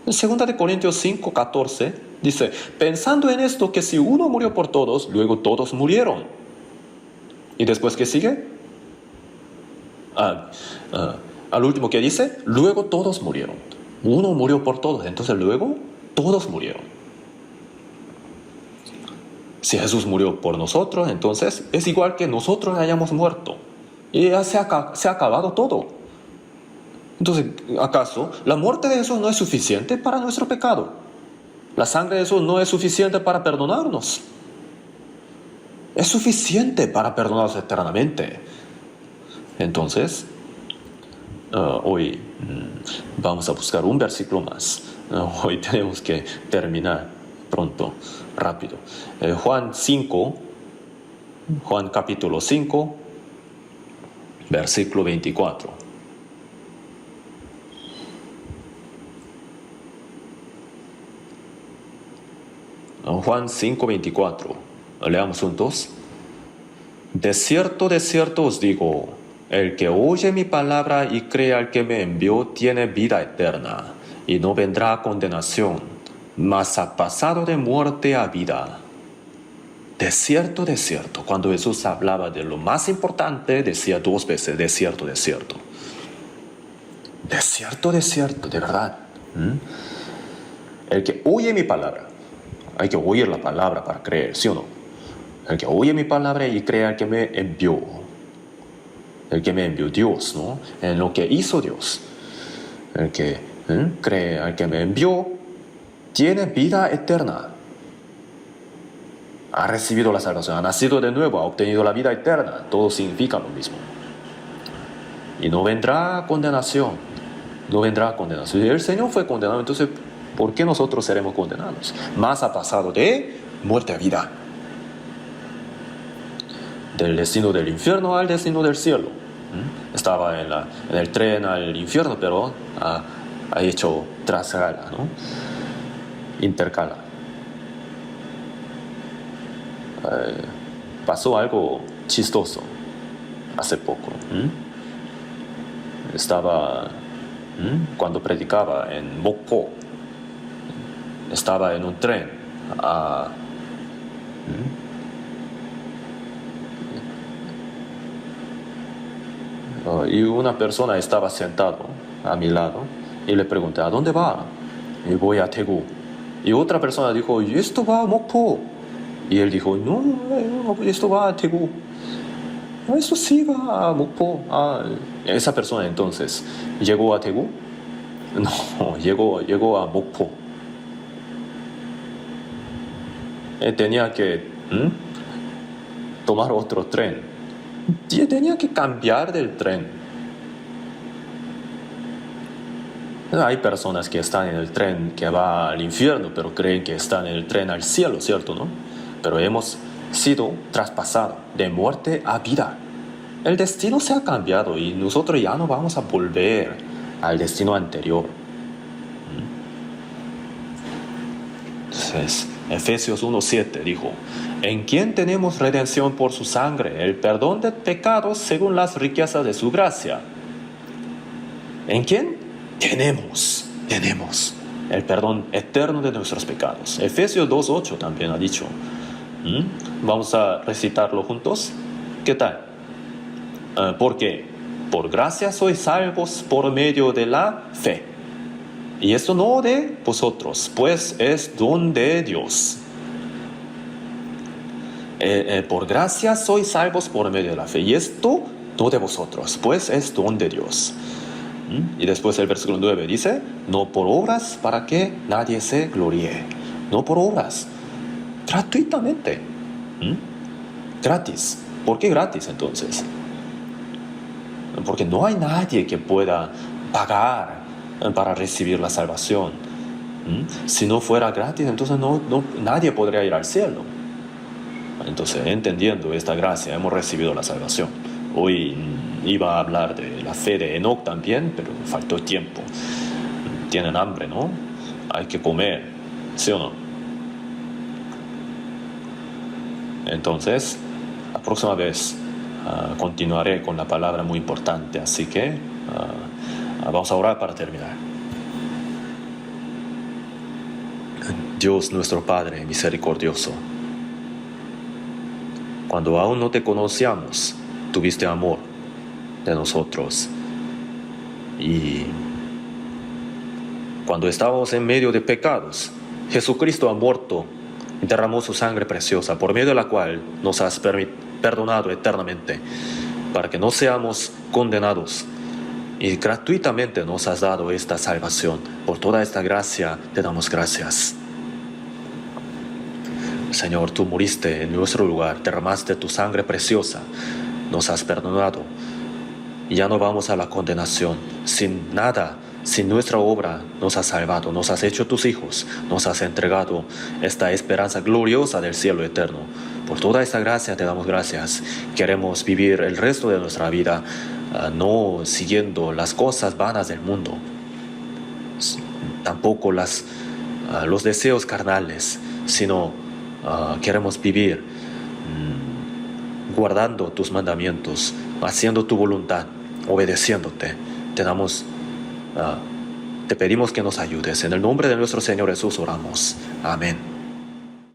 En 2 Corintios 5:14 dice: pensando en esto, que si uno murió por todos, luego todos murieron. ¿Y después qué sigue? Al último que dice: luego todos murieron. Uno murió por todos, entonces luego todos murieron. Si Jesús murió por nosotros, entonces es igual que nosotros hayamos muerto. Y ya se ha acabado todo. Entonces, ¿acaso la muerte de Jesús no es suficiente para nuestro pecado? La sangre de Jesús no es suficiente para perdonarnos. Es suficiente para perdonarnos eternamente. Entonces, hoy vamos a buscar un versículo más. Hoy tenemos que terminar pronto, rápido. Juan capítulo 5, versículo 24. Juan 5:24. Leamos juntos. De cierto os digo, el que oye mi palabra y cree al que me envió tiene vida eterna, y no vendrá a condenación, mas ha pasado de muerte a vida. De cierto. Cuando Jesús hablaba de lo más importante, decía 2 veces: de cierto. De cierto, de verdad. El que oye mi palabra. Hay que oír la palabra para creer, ¿sí o no? El que oye mi palabra y cree al que me envió. El que me envió, Dios, ¿no? En lo que hizo Dios. El que cree al que me envió tiene vida eterna. Ha recibido la salvación, ha nacido de nuevo, ha obtenido la vida eterna. Todo significa lo mismo. Y no vendrá condenación. El Señor fue condenado, entonces ¿por qué nosotros seremos condenados? Más ha pasado de muerte a vida. Del destino del infierno al destino del cielo. Estaba en el tren al infierno, pero ha hecho trasgala, ¿no? Intercala. Pasó algo chistoso hace poco. Estaba, cuando predicaba en Mokpo, estaba en un tren y una persona estaba sentado a mi lado y le pregunté: ¿a dónde va? Y voy a Daegu. Y otra persona dijo: ¿y esto va a Mokpo? Y él dijo: no, esto va a Daegu. Eso sí va a Mokpo. Esa persona entonces llegó a Daegu. No, llegó a Mokpo. Tenía que tomar otro tren. Tenía que cambiar del tren. Hay personas que están en el tren que va al infierno, pero creen que están en el tren al cielo, ¿cierto, no? Pero hemos sido traspasados de muerte a vida. El destino se ha cambiado y nosotros ya no vamos a volver al destino anterior. Entonces, Efesios 1:7 dijo: en quien tenemos redención por su sangre, el perdón de pecados según las riquezas de su gracia. ¿En quién? Tenemos el perdón eterno de nuestros pecados. Efesios 2:8 también ha dicho. Vamos a recitarlo juntos. ¿Qué tal? Porque por gracia sois salvos por medio de la fe. Y esto no de vosotros, pues es don de Dios. Por gracia sois salvos por medio de la fe. Y esto no de vosotros, pues es don de Dios. Y después el versículo 9 dice: no por obras para que nadie se gloríe. No por obras. Gratuitamente. Gratis. ¿Por qué gratis entonces? Porque no hay nadie que pueda pagar para recibir la salvación. Si no fuera gratis, entonces nadie podría ir al cielo. Entonces, entendiendo esta gracia, hemos recibido la salvación. Hoy iba a hablar de la fe de Enoc también, pero faltó tiempo. Tienen hambre, ¿no? Hay que comer, ¿sí o no? Entonces, la próxima vez continuaré con la palabra muy importante, así que vamos a orar para terminar. Dios nuestro Padre misericordioso, cuando aún no te conocíamos, tuviste amor de nosotros. Y cuando estábamos en medio de pecados, Jesucristo ha muerto y derramó su sangre preciosa, por medio de la cual nos has perdonado eternamente, para que no seamos condenados. Y gratuitamente nos has dado esta salvación. Por toda esta gracia te damos gracias. Señor, tú moriste en nuestro lugar, derramaste tu sangre preciosa, nos has perdonado y ya no vamos a la condenación. Sin nada, sin nuestra obra, nos has salvado, nos has hecho tus hijos, nos has entregado esta esperanza gloriosa del cielo eterno. Por toda esta gracia te damos gracias. Queremos vivir el resto de nuestra vida no siguiendo las cosas vanas del mundo, tampoco los deseos carnales, sino queremos vivir guardando tus mandamientos, haciendo tu voluntad, obedeciéndote. Te pedimos que nos ayudes. En el nombre de nuestro Señor Jesús oramos. Amén.